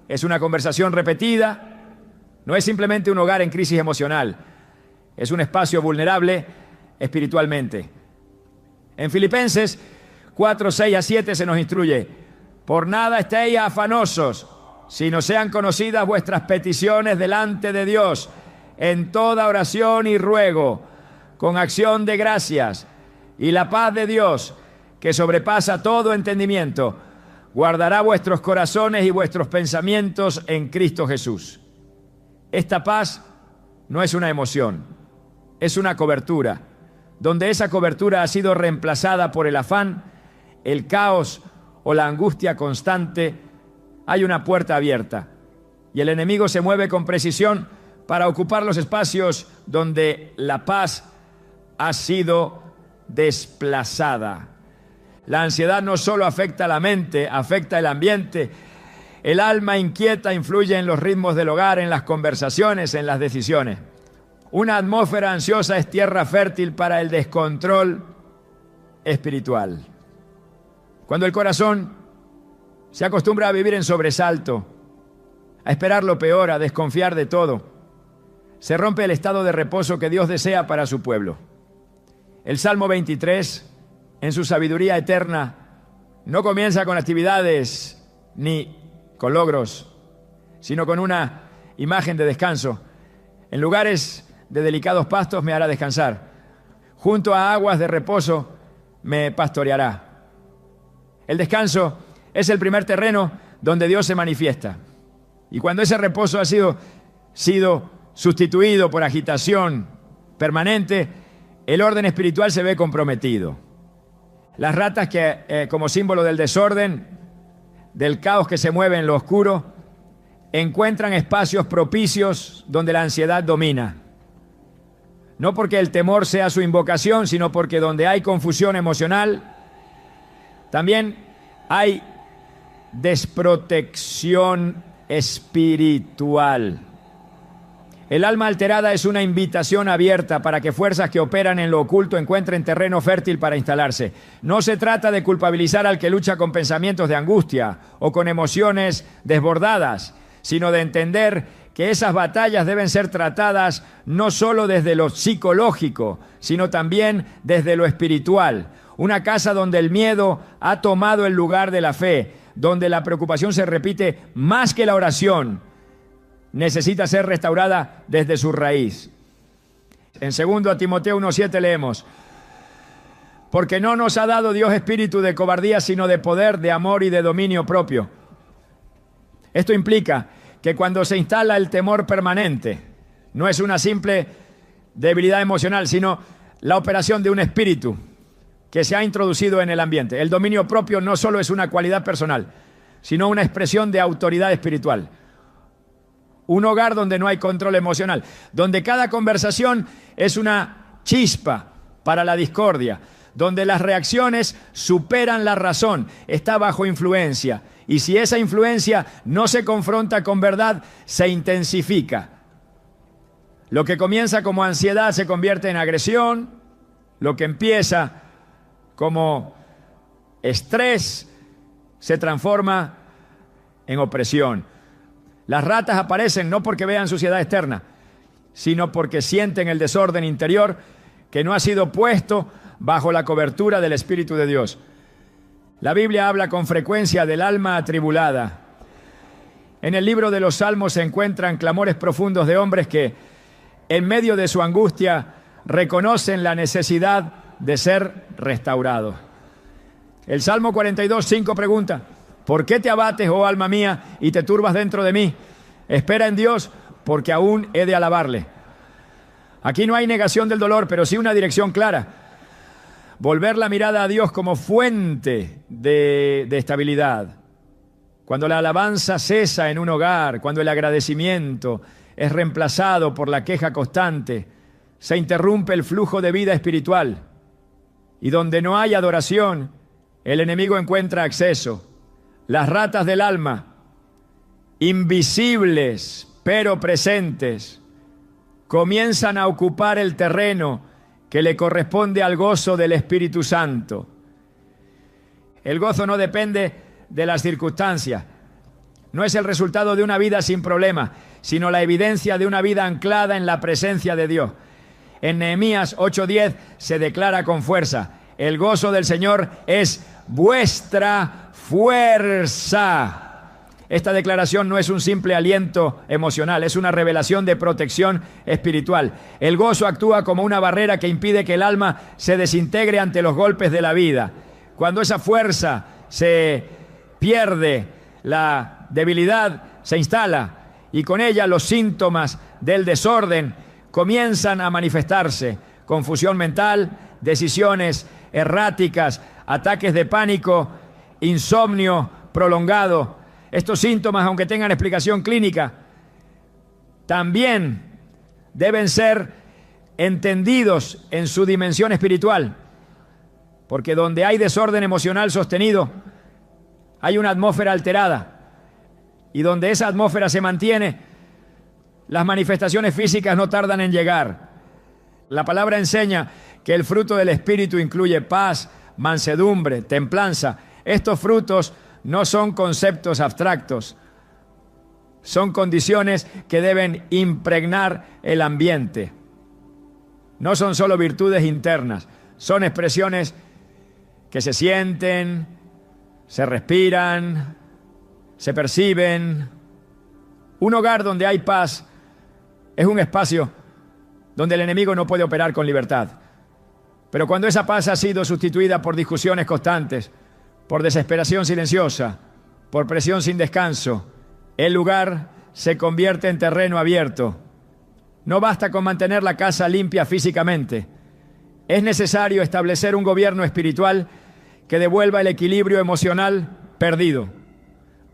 es una conversación repetida, no es simplemente un hogar en crisis emocional, es un espacio vulnerable espiritualmente. En Filipenses 4, 6 a 7 se nos instruye: por nada estéis afanosos, sino sean conocidas vuestras peticiones delante de Dios, en toda oración y ruego, con acción de gracias, y la paz de Dios, que sobrepasa todo entendimiento, guardará vuestros corazones y vuestros pensamientos en Cristo Jesús. Esta paz no es una emoción, es una cobertura, donde esa cobertura ha sido reemplazada por el afán, el caos o la angustia constante. Hay una puerta abierta y el enemigo se mueve con precisión para ocupar los espacios donde la paz ha sido desplazada. La ansiedad no solo afecta a la mente, afecta el ambiente. El alma inquieta influye en los ritmos del hogar, en las conversaciones, en las decisiones. Una atmósfera ansiosa es tierra fértil para el descontrol espiritual. Cuando el corazón se acostumbra a vivir en sobresalto, a esperar lo peor, a desconfiar de todo, se rompe el estado de reposo que Dios desea para su pueblo. El Salmo 23, en su sabiduría eterna, no comienza con actividades ni con logros, sino con una imagen de descanso. En lugares de delicados pastos me hará descansar. Junto a aguas de reposo me pastoreará. El descanso es el primer terreno donde Dios se manifiesta. Y cuando ese reposo ha sido sustituido por agitación permanente, el orden espiritual se ve comprometido. Las ratas que, como símbolo del desorden, del caos que se mueve en lo oscuro, encuentran espacios propicios donde la ansiedad domina. No porque el temor sea su invocación, sino porque donde hay confusión emocional, también hay desprotección espiritual. El alma alterada es una invitación abierta para que fuerzas que operan en lo oculto encuentren terreno fértil para instalarse. No se trata de culpabilizar al que lucha con pensamientos de angustia o con emociones desbordadas, sino de entender que esas batallas deben ser tratadas no solo desde lo psicológico, sino también desde lo espiritual. Una casa donde el miedo ha tomado el lugar de la fe, donde la preocupación se repite más que la oración, necesita ser restaurada desde su raíz. En 2 Timoteo 1:7 leemos: porque no nos ha dado Dios espíritu de cobardía, sino de poder, de amor y de dominio propio. Esto implica que cuando se instala el temor permanente, no es una simple debilidad emocional, sino la operación de un espíritu que se ha introducido en el ambiente. El dominio propio no solo es una cualidad personal, sino una expresión de autoridad espiritual. Un hogar donde no hay control emocional, donde cada conversación es una chispa para la discordia, donde las reacciones superan la razón, está bajo influencia. Y si esa influencia no se confronta con verdad, se intensifica. Lo que comienza como ansiedad se convierte en agresión, lo que empieza como estrés se transforma en opresión. Las ratas aparecen no porque vean suciedad externa, sino porque sienten el desorden interior que no ha sido puesto bajo la cobertura del Espíritu de Dios. La Biblia habla con frecuencia del alma atribulada. En el libro de los Salmos se encuentran clamores profundos de hombres que, en medio de su angustia, reconocen la necesidad de ser restaurados. El Salmo 42:5 pregunta: ¿por qué te abates, oh alma mía, y te turbas dentro de mí? Espera en Dios, porque aún he de alabarle. Aquí no hay negación del dolor, pero sí una dirección clara. Volver la mirada a Dios como fuente de estabilidad. Cuando la alabanza cesa en un hogar, cuando el agradecimiento es reemplazado por la queja constante, se interrumpe el flujo de vida espiritual. Y donde no hay adoración, el enemigo encuentra acceso. Las ratas del alma, invisibles pero presentes, comienzan a ocupar el terreno que le corresponde al gozo del Espíritu Santo. El gozo no depende de las circunstancias, no es el resultado de una vida sin problemas, sino la evidencia de una vida anclada en la presencia de Dios. En Nehemías 8:10 se declara con fuerza: el gozo del Señor es vuestra fuerza. Esta declaración no es un simple aliento emocional, es una revelación de protección espiritual. El gozo actúa como una barrera que impide que el alma se desintegre ante los golpes de la vida. Cuando esa fuerza se pierde, la debilidad se instala y con ella los síntomas del desorden comienzan a manifestarse: confusión mental, decisiones erráticas, ataques de pánico, insomnio prolongado. Estos síntomas, aunque tengan explicación clínica, también deben ser entendidos en su dimensión espiritual, porque donde hay desorden emocional sostenido, hay una atmósfera alterada, y donde esa atmósfera se mantiene, las manifestaciones físicas no tardan en llegar. La palabra enseña que el fruto del Espíritu incluye paz, mansedumbre, templanza. Estos frutos no son conceptos abstractos, son condiciones que deben impregnar el ambiente. No son solo virtudes internas, son expresiones que se sienten, se respiran, se perciben. Un hogar donde hay paz es un espacio donde el enemigo no puede operar con libertad. Pero cuando esa paz ha sido sustituida por discusiones constantes, por desesperación silenciosa, por presión sin descanso, el lugar se convierte en terreno abierto. No basta con mantener la casa limpia físicamente. Es necesario establecer un gobierno espiritual que devuelva el equilibrio emocional perdido.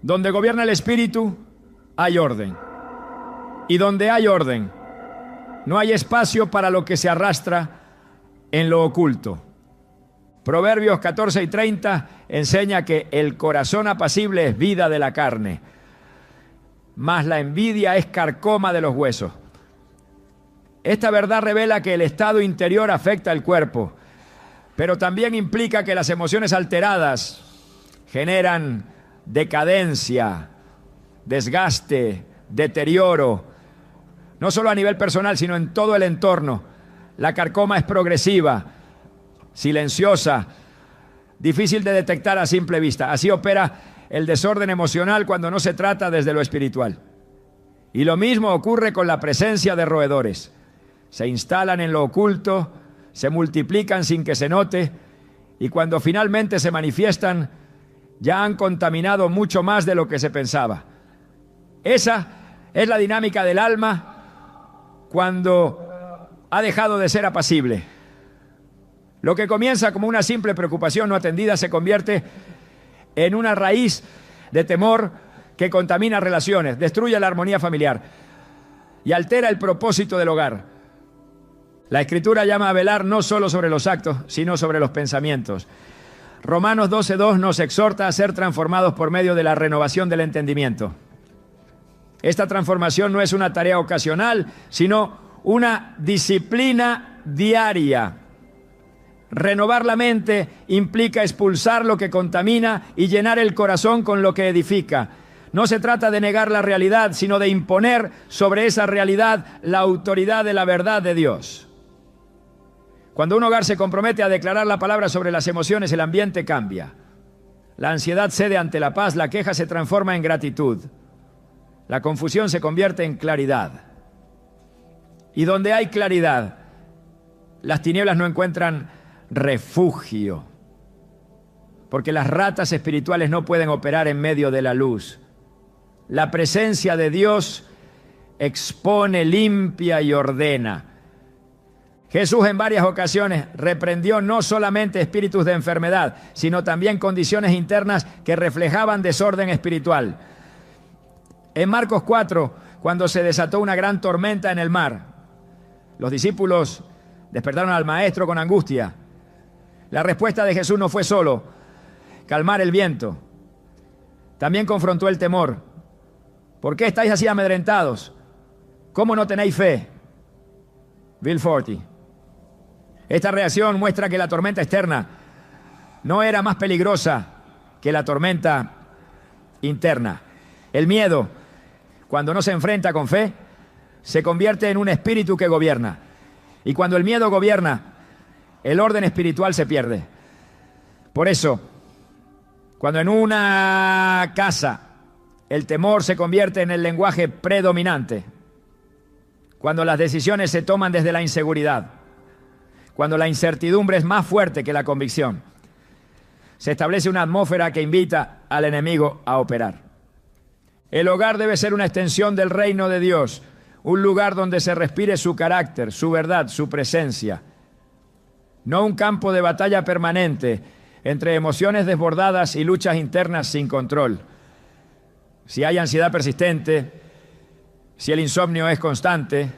Donde gobierna el espíritu, hay orden. Y donde hay orden, No hay espacio para lo que se arrastra en lo oculto. Proverbios 14:30 enseña que el corazón apacible es vida de la carne, mas la envidia es carcoma de los huesos. Esta verdad revela que el estado interior afecta el cuerpo, pero también implica que las emociones alteradas generan decadencia, desgaste, deterioro, no solo a nivel personal, sino en todo el entorno. La carcoma es progresiva, silenciosa, difícil de detectar a simple vista. Así opera el desorden emocional cuando no se trata desde lo espiritual. Y lo mismo ocurre con la presencia de roedores. Se instalan en lo oculto, se multiplican sin que se note, y cuando finalmente se manifiestan, ya han contaminado mucho más de lo que se pensaba. Esa es la dinámica del alma cuando ha dejado de ser apacible. Lo que comienza como una simple preocupación no atendida se convierte en una raíz de temor que contamina relaciones, destruye la armonía familiar y altera el propósito del hogar. La Escritura llama a velar no solo sobre los actos, sino sobre los pensamientos. Romanos 12:2 nos exhorta a ser transformados por medio de la renovación del entendimiento. Esta transformación no es una tarea ocasional, sino una disciplina diaria. Renovar la mente implica expulsar lo que contamina y llenar el corazón con lo que edifica. No se trata de negar la realidad, sino de imponer sobre esa realidad la autoridad de la verdad de Dios. Cuando un hogar se compromete a declarar la palabra sobre las emociones, el ambiente cambia. La ansiedad cede ante la paz, la queja se transforma en gratitud. La confusión se convierte en claridad. Y donde hay claridad, las tinieblas no encuentran refugio, porque las ratas espirituales no pueden operar en medio de la luz. La presencia de Dios expone, limpia y ordena. Jesús en varias ocasiones reprendió no solamente espíritus de enfermedad, sino también condiciones internas que reflejaban desorden espiritual. En Marcos 4, cuando se desató una gran tormenta en el mar, los discípulos despertaron al maestro con angustia. La respuesta de Jesús no fue solo calmar el viento, también confrontó el temor. ¿Por qué estáis así amedrentados? ¿Cómo no tenéis fe? Bill Forty. Esta reacción muestra que la tormenta externa no era más peligrosa que la tormenta interna. El miedo, cuando no se enfrenta con fe, se convierte en un espíritu que gobierna. Y cuando el miedo gobierna, el orden espiritual se pierde. Por eso, cuando en una casa el temor se convierte en el lenguaje predominante, cuando las decisiones se toman desde la inseguridad, cuando la incertidumbre es más fuerte que la convicción, se establece una atmósfera que invita al enemigo a operar. El hogar debe ser una extensión del reino de Dios, un lugar donde se respire su carácter, su verdad, su presencia. No un campo de batalla permanente entre emociones desbordadas y luchas internas sin control. Si hay ansiedad persistente, si el insomnio es constante,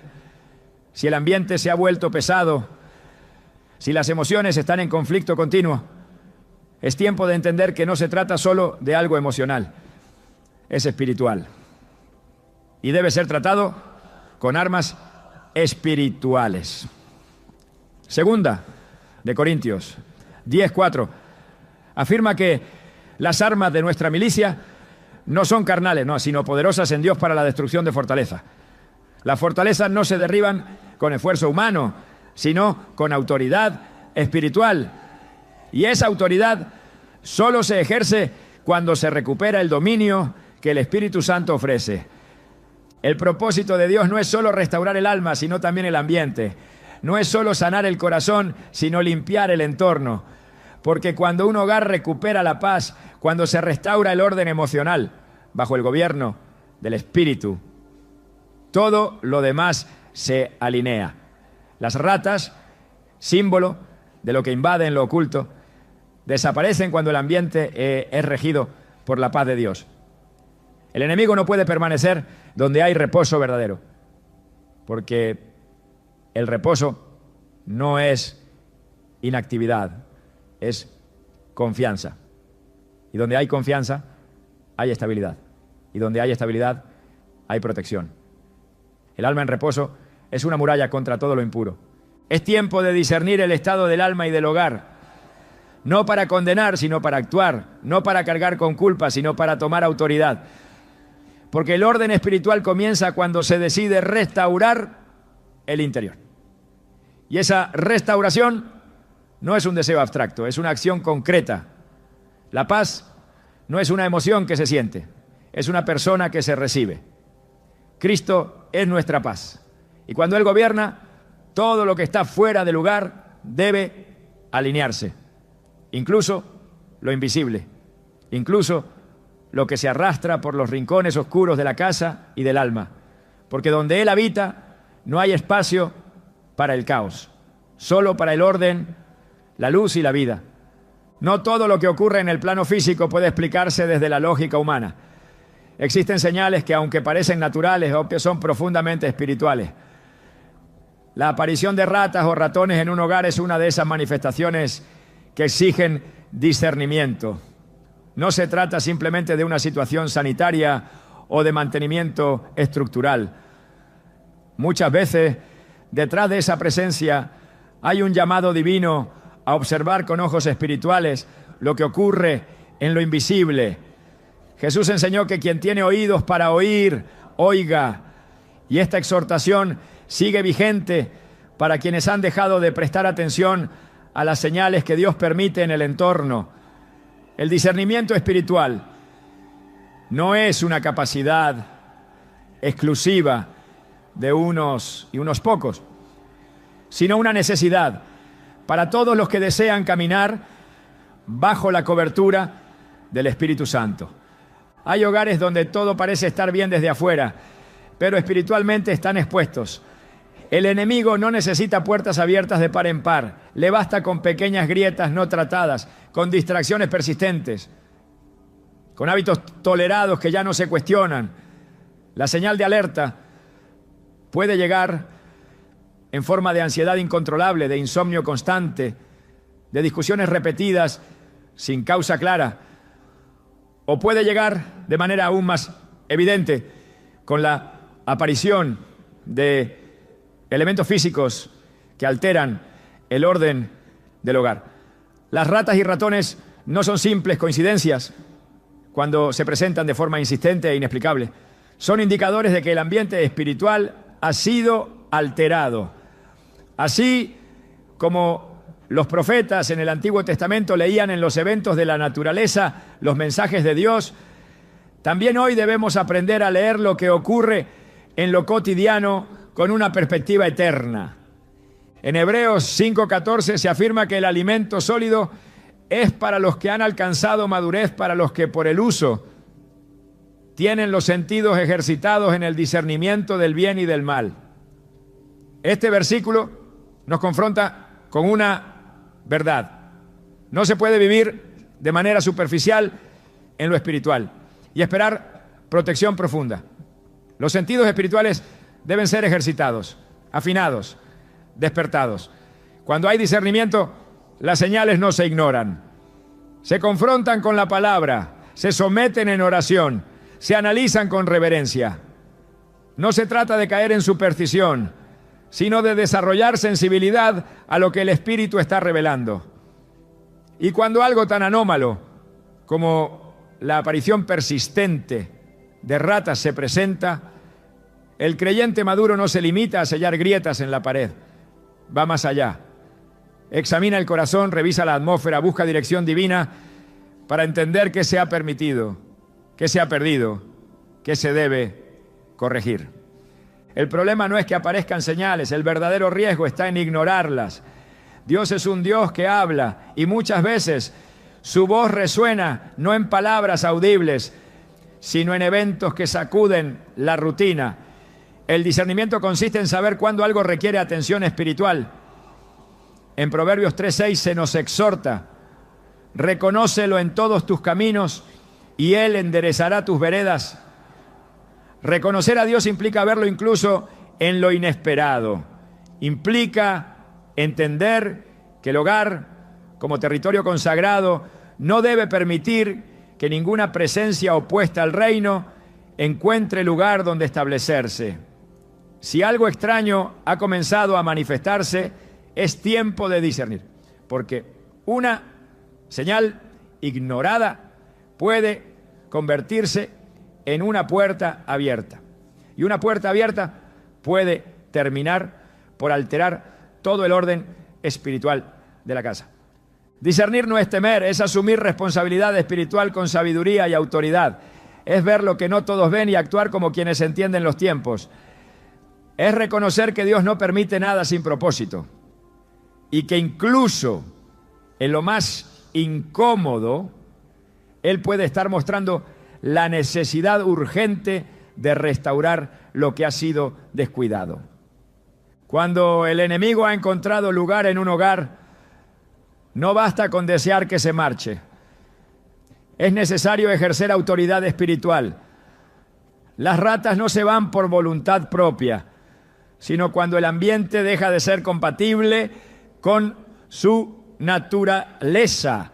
si el ambiente se ha vuelto pesado, si las emociones están en conflicto continuo, es tiempo de entender que no se trata solo de algo emocional, es espiritual. Y debe ser tratado con armas espirituales. Segunda de Corintios 10:4 afirma que las armas de nuestra milicia no son carnales, no, sino poderosas en Dios para la destrucción de fortalezas. Las fortalezas no se derriban con esfuerzo humano, sino con autoridad espiritual. Y esa autoridad solo se ejerce cuando se recupera el dominio que el Espíritu Santo ofrece. El propósito de Dios no es solo restaurar el alma, sino también el ambiente. No es solo sanar el corazón, sino limpiar el entorno. Porque cuando un hogar recupera la paz, cuando se restaura el orden emocional, bajo el gobierno del Espíritu, todo lo demás se alinea. Las ratas, símbolo de lo que invade en lo oculto, desaparecen cuando el ambiente es regido por la paz de Dios. El enemigo no puede permanecer donde hay reposo verdadero, porque El reposo no es inactividad, es confianza. Y donde hay confianza, hay estabilidad. Y donde hay estabilidad, hay protección. El alma en reposo es una muralla contra todo lo impuro. Es tiempo de discernir el estado del alma y del hogar. No para condenar, sino para actuar. No para cargar con culpa, sino para tomar autoridad. Porque el orden espiritual comienza cuando se decide restaurar el interior. Y esa restauración no es un deseo abstracto, es una acción concreta. La paz no es una emoción que se siente, es una persona que se recibe. Cristo es nuestra paz. Y cuando Él gobierna, todo lo que está fuera de lugar debe alinearse. Incluso lo invisible, incluso lo que se arrastra por los rincones oscuros de la casa y del alma. Porque donde Él habita, no hay espacio para el caos, solo para el orden, la luz y la vida. No todo lo que ocurre en el plano físico puede explicarse desde la lógica humana. Existen señales que, aunque parecen naturales, son profundamente espirituales. La aparición de ratas o ratones en un hogar es una de esas manifestaciones que exigen discernimiento. No se trata simplemente de una situación sanitaria o de mantenimiento estructural. Muchas veces, detrás de esa presencia, hay un llamado divino a observar con ojos espirituales lo que ocurre en lo invisible. Jesús enseñó que quien tiene oídos para oír, oiga. Y esta exhortación sigue vigente para quienes han dejado de prestar atención a las señales que Dios permite en el entorno. El discernimiento espiritual no es una capacidad exclusiva de unos y unos pocos, sino una necesidad para todos los que desean caminar bajo la cobertura del Espíritu Santo. Hay hogares donde todo parece estar bien desde afuera, pero espiritualmente están expuestos. El enemigo no necesita puertas abiertas de par en par, le basta con pequeñas grietas no tratadas, con distracciones persistentes, con hábitos tolerados que ya no se cuestionan. La señal de alerta puede llegar en forma de ansiedad incontrolable, de insomnio constante, de discusiones repetidas sin causa clara, o puede llegar de manera aún más evidente con la aparición de elementos físicos que alteran el orden del hogar. Las ratas y ratones no son simples coincidencias cuando se presentan de forma insistente e inexplicable. Son indicadores de que el ambiente espiritual ha sido alterado. Así como los profetas en el Antiguo Testamento leían en los eventos de la naturaleza los mensajes de Dios, también hoy debemos aprender a leer lo que ocurre en lo cotidiano con una perspectiva eterna. En Hebreos 5:14 se afirma que el alimento sólido es para los que han alcanzado madurez, para los que por el uso tienen los sentidos ejercitados en el discernimiento del bien y del mal. Este versículo nos confronta con una verdad. No se puede vivir de manera superficial en lo espiritual y esperar protección profunda. Los sentidos espirituales deben ser ejercitados, afinados, despertados. Cuando hay discernimiento, las señales no se ignoran. Se confrontan con la palabra, se someten en oración, se analizan con reverencia. No se trata de caer en superstición, sino de desarrollar sensibilidad a lo que el Espíritu está revelando. Y cuando algo tan anómalo como la aparición persistente de ratas se presenta, el creyente maduro no se limita a sellar grietas en la pared, va más allá. Examina el corazón, revisa la atmósfera, busca dirección divina para entender qué se ha permitido, qué se ha perdido, qué se debe corregir. El problema no es que aparezcan señales, el verdadero riesgo está en ignorarlas. Dios es un Dios que habla y muchas veces su voz resuena no en palabras audibles, sino en eventos que sacuden la rutina. El discernimiento consiste en saber cuándo algo requiere atención espiritual. En Proverbios 3:6 se nos exhorta: reconócelo en todos tus caminos y Él enderezará tus veredas. Reconocer a Dios implica verlo incluso en lo inesperado. implica entender que el hogar, como territorio consagrado, no debe permitir que ninguna presencia opuesta al reino encuentre lugar donde establecerse. Si algo extraño ha comenzado a manifestarse, es tiempo de discernir, porque una señal ignorada puede convertirse en una puerta abierta. Y una puerta abierta puede terminar por alterar todo el orden espiritual de la casa. Discernir no es temer, es asumir responsabilidad espiritual con sabiduría y autoridad. Es ver lo que no todos ven y actuar como quienes entienden los tiempos. Es reconocer que Dios no permite nada sin propósito y que incluso en lo más incómodo, Él puede estar mostrando la necesidad urgente de restaurar lo que ha sido descuidado. Cuando el enemigo ha encontrado lugar en un hogar, no basta con desear que se marche. Es necesario ejercer autoridad espiritual. Las ratas no se van por voluntad propia, sino cuando el ambiente deja de ser compatible con su naturaleza.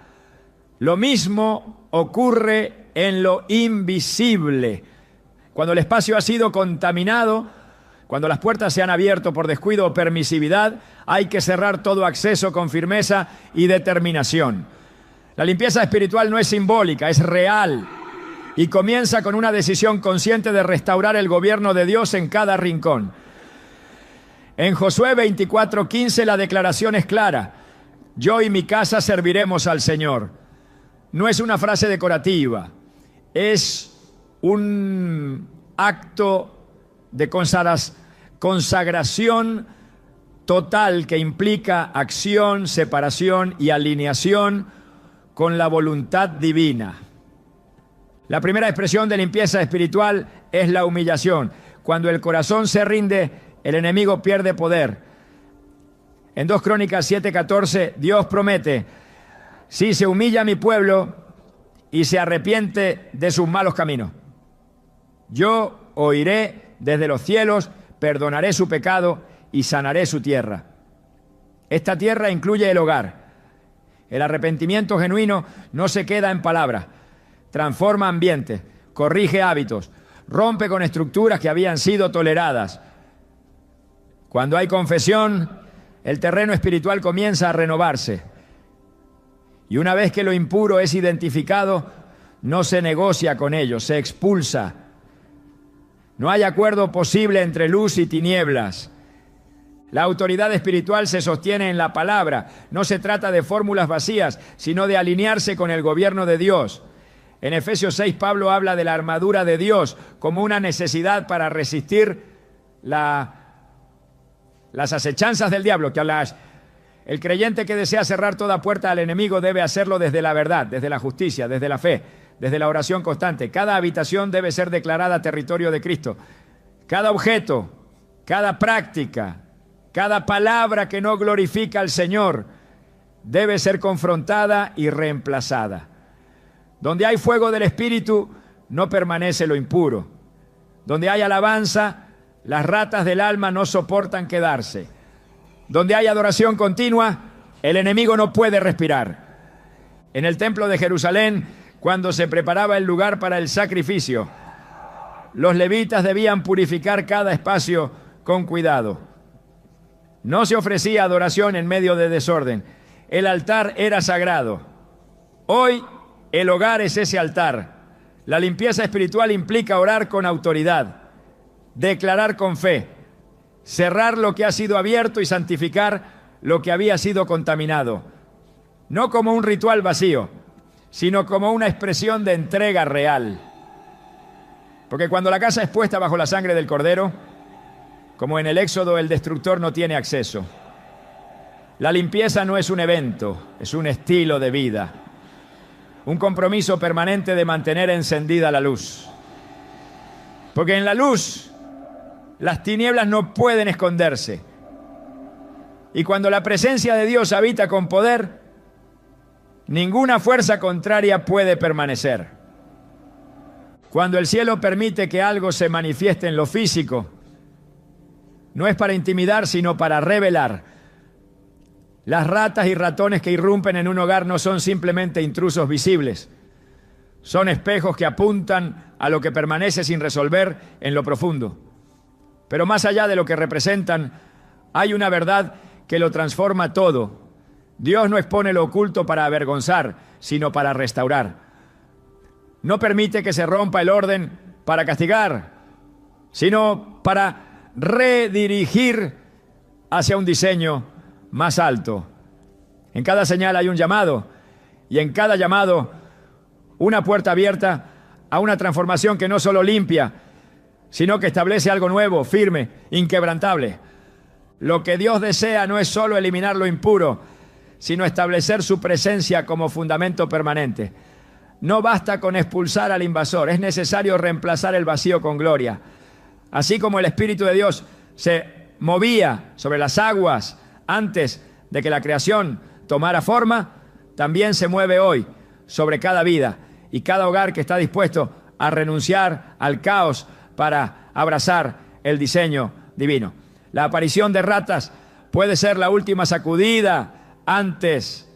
Lo mismo ocurre en lo invisible. Cuando el espacio ha sido contaminado, cuando las puertas se han abierto por descuido o permisividad, hay que cerrar todo acceso con firmeza y determinación. La limpieza espiritual no es simbólica, es real y comienza con una decisión consciente de restaurar el gobierno de Dios en cada rincón. En Josué 24:15 la declaración es clara: yo y mi casa serviremos al Señor. No es una frase decorativa, es un acto de consagración total que implica acción, separación y alineación con la voluntad divina. La primera expresión de limpieza espiritual es la humillación. Cuando el corazón se rinde, el enemigo pierde poder. En 2 Crónicas 7:14, Dios promete: si se humilla mi pueblo y se arrepiente de sus malos caminos, yo oiré desde los cielos, perdonaré su pecado y sanaré su tierra. Esta tierra incluye el hogar. El arrepentimiento genuino no se queda en palabras, transforma ambientes, corrige hábitos, rompe con estructuras que habían sido toleradas. Cuando hay confesión, el terreno espiritual comienza a renovarse. Y una vez que lo impuro es identificado, no se negocia con ello, se expulsa. No hay acuerdo posible entre luz y tinieblas. La autoridad espiritual se sostiene en la palabra. No se trata de fórmulas vacías, sino de alinearse con el gobierno de Dios. En Efesios 6, Pablo habla de la armadura de Dios como una necesidad para resistir las acechanzas del diablo. El creyente que desea cerrar toda puerta al enemigo debe hacerlo desde la verdad, desde la justicia, desde la fe, desde la oración constante. Cada habitación debe ser declarada territorio de Cristo. Cada objeto, cada práctica, cada palabra que no glorifica al Señor debe ser confrontada y reemplazada. Donde hay fuego del Espíritu, no permanece lo impuro. Donde hay alabanza, las ratas del alma no soportan quedarse. Donde hay adoración continua, el enemigo no puede respirar. En el templo de Jerusalén, cuando se preparaba el lugar para el sacrificio, los levitas debían purificar cada espacio con cuidado. No se ofrecía adoración en medio de desorden. El altar era sagrado. Hoy el hogar es ese altar. La limpieza espiritual implica orar con autoridad, declarar con fe, cerrar lo que ha sido abierto y santificar lo que había sido contaminado. No como un ritual vacío, sino como una expresión de entrega real. Porque cuando la casa es puesta bajo la sangre del Cordero, como en el Éxodo, el destructor no tiene acceso. La limpieza no es un evento, es un estilo de vida. Un compromiso permanente de mantener encendida la luz. Porque en la luz, las tinieblas no pueden esconderse. Y cuando la presencia de Dios habita con poder, ninguna fuerza contraria puede permanecer. Cuando el cielo permite que algo se manifieste en lo físico, No es para intimidar, sino para revelar. Las ratas y ratones que irrumpen en un hogar no son simplemente intrusos visibles. Son espejos que apuntan a lo que permanece sin resolver en lo profundo. Pero más allá de lo que representan, hay una verdad que lo transforma todo. Dios no expone lo oculto para avergonzar, sino para restaurar. No permite que se rompa el orden para castigar, sino para redirigir hacia un diseño más alto. En cada señal hay un llamado, y en cada llamado una puerta abierta a una transformación que no solo limpia, sino que establece algo nuevo, firme, inquebrantable. Lo que Dios desea no es solo eliminar lo impuro, sino establecer su presencia como fundamento permanente. No basta con expulsar al invasor, es necesario reemplazar el vacío con gloria. Así como el Espíritu de Dios se movía sobre las aguas antes de que la creación tomara forma, también se mueve hoy sobre cada vida y cada hogar que está dispuesto a renunciar al caos para abrazar el diseño divino. La aparición de ratas puede ser la última sacudida antes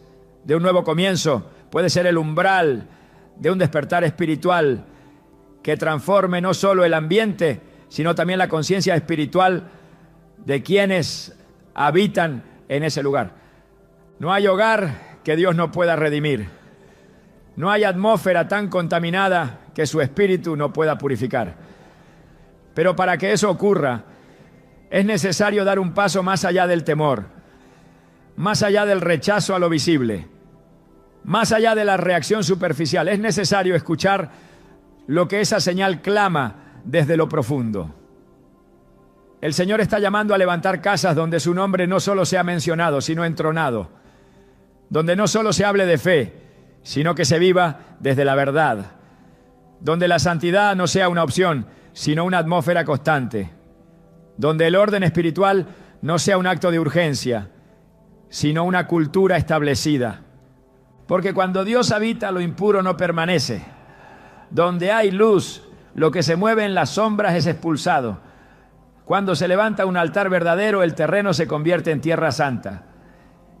de un nuevo comienzo, puede ser el umbral de un despertar espiritual que transforme no solo el ambiente, sino también la conciencia espiritual de quienes habitan en ese lugar. No hay hogar que Dios no pueda redimir. No hay atmósfera tan contaminada que su espíritu no pueda purificar. Pero para que eso ocurra, es necesario dar un paso más allá del temor, más allá del rechazo a lo visible, más allá de la reacción superficial. Es necesario escuchar lo que esa señal clama desde lo profundo. El Señor está llamando a levantar casas donde su nombre no solo sea mencionado, sino entronado, donde no solo se hable de fe, sino que se viva desde la verdad, donde la santidad no sea una opción, sino una atmósfera constante, donde el orden espiritual no sea un acto de urgencia, sino una cultura establecida. Porque cuando Dios habita, lo impuro no permanece. Donde hay luz, lo que se mueve en las sombras es expulsado. Cuando se levanta un altar verdadero, el terreno se convierte en tierra santa.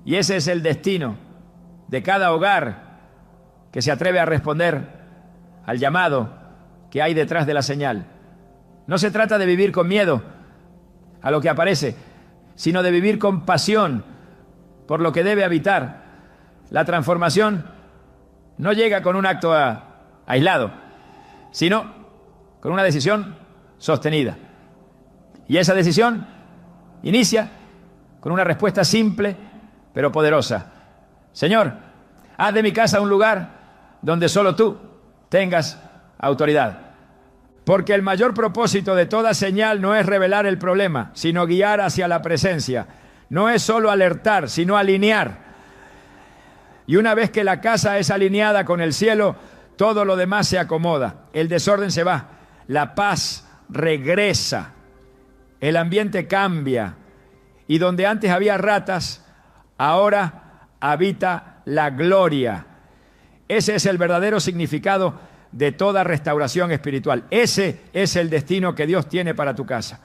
Y ese es el destino de cada hogar que se atreve a responder al llamado que hay detrás de la señal. No se trata de vivir con miedo a lo que aparece, sino de vivir con pasión por lo que debe habitar. La transformación no llega con un acto aislado, sino con una decisión sostenida. Y esa decisión inicia con una respuesta simple pero poderosa. Señor, haz de mi casa un lugar donde solo tú tengas autoridad. Porque el mayor propósito de toda señal no es revelar el problema, sino guiar hacia la presencia. No es solo alertar, sino alinear. Y una vez que la casa es alineada con el cielo, todo lo demás se acomoda. El desorden se va, la paz regresa, el ambiente cambia. Y donde antes había ratas, ahora habita la gloria. Ese es el verdadero significado de toda restauración espiritual. Ese es el destino que Dios tiene para tu casa.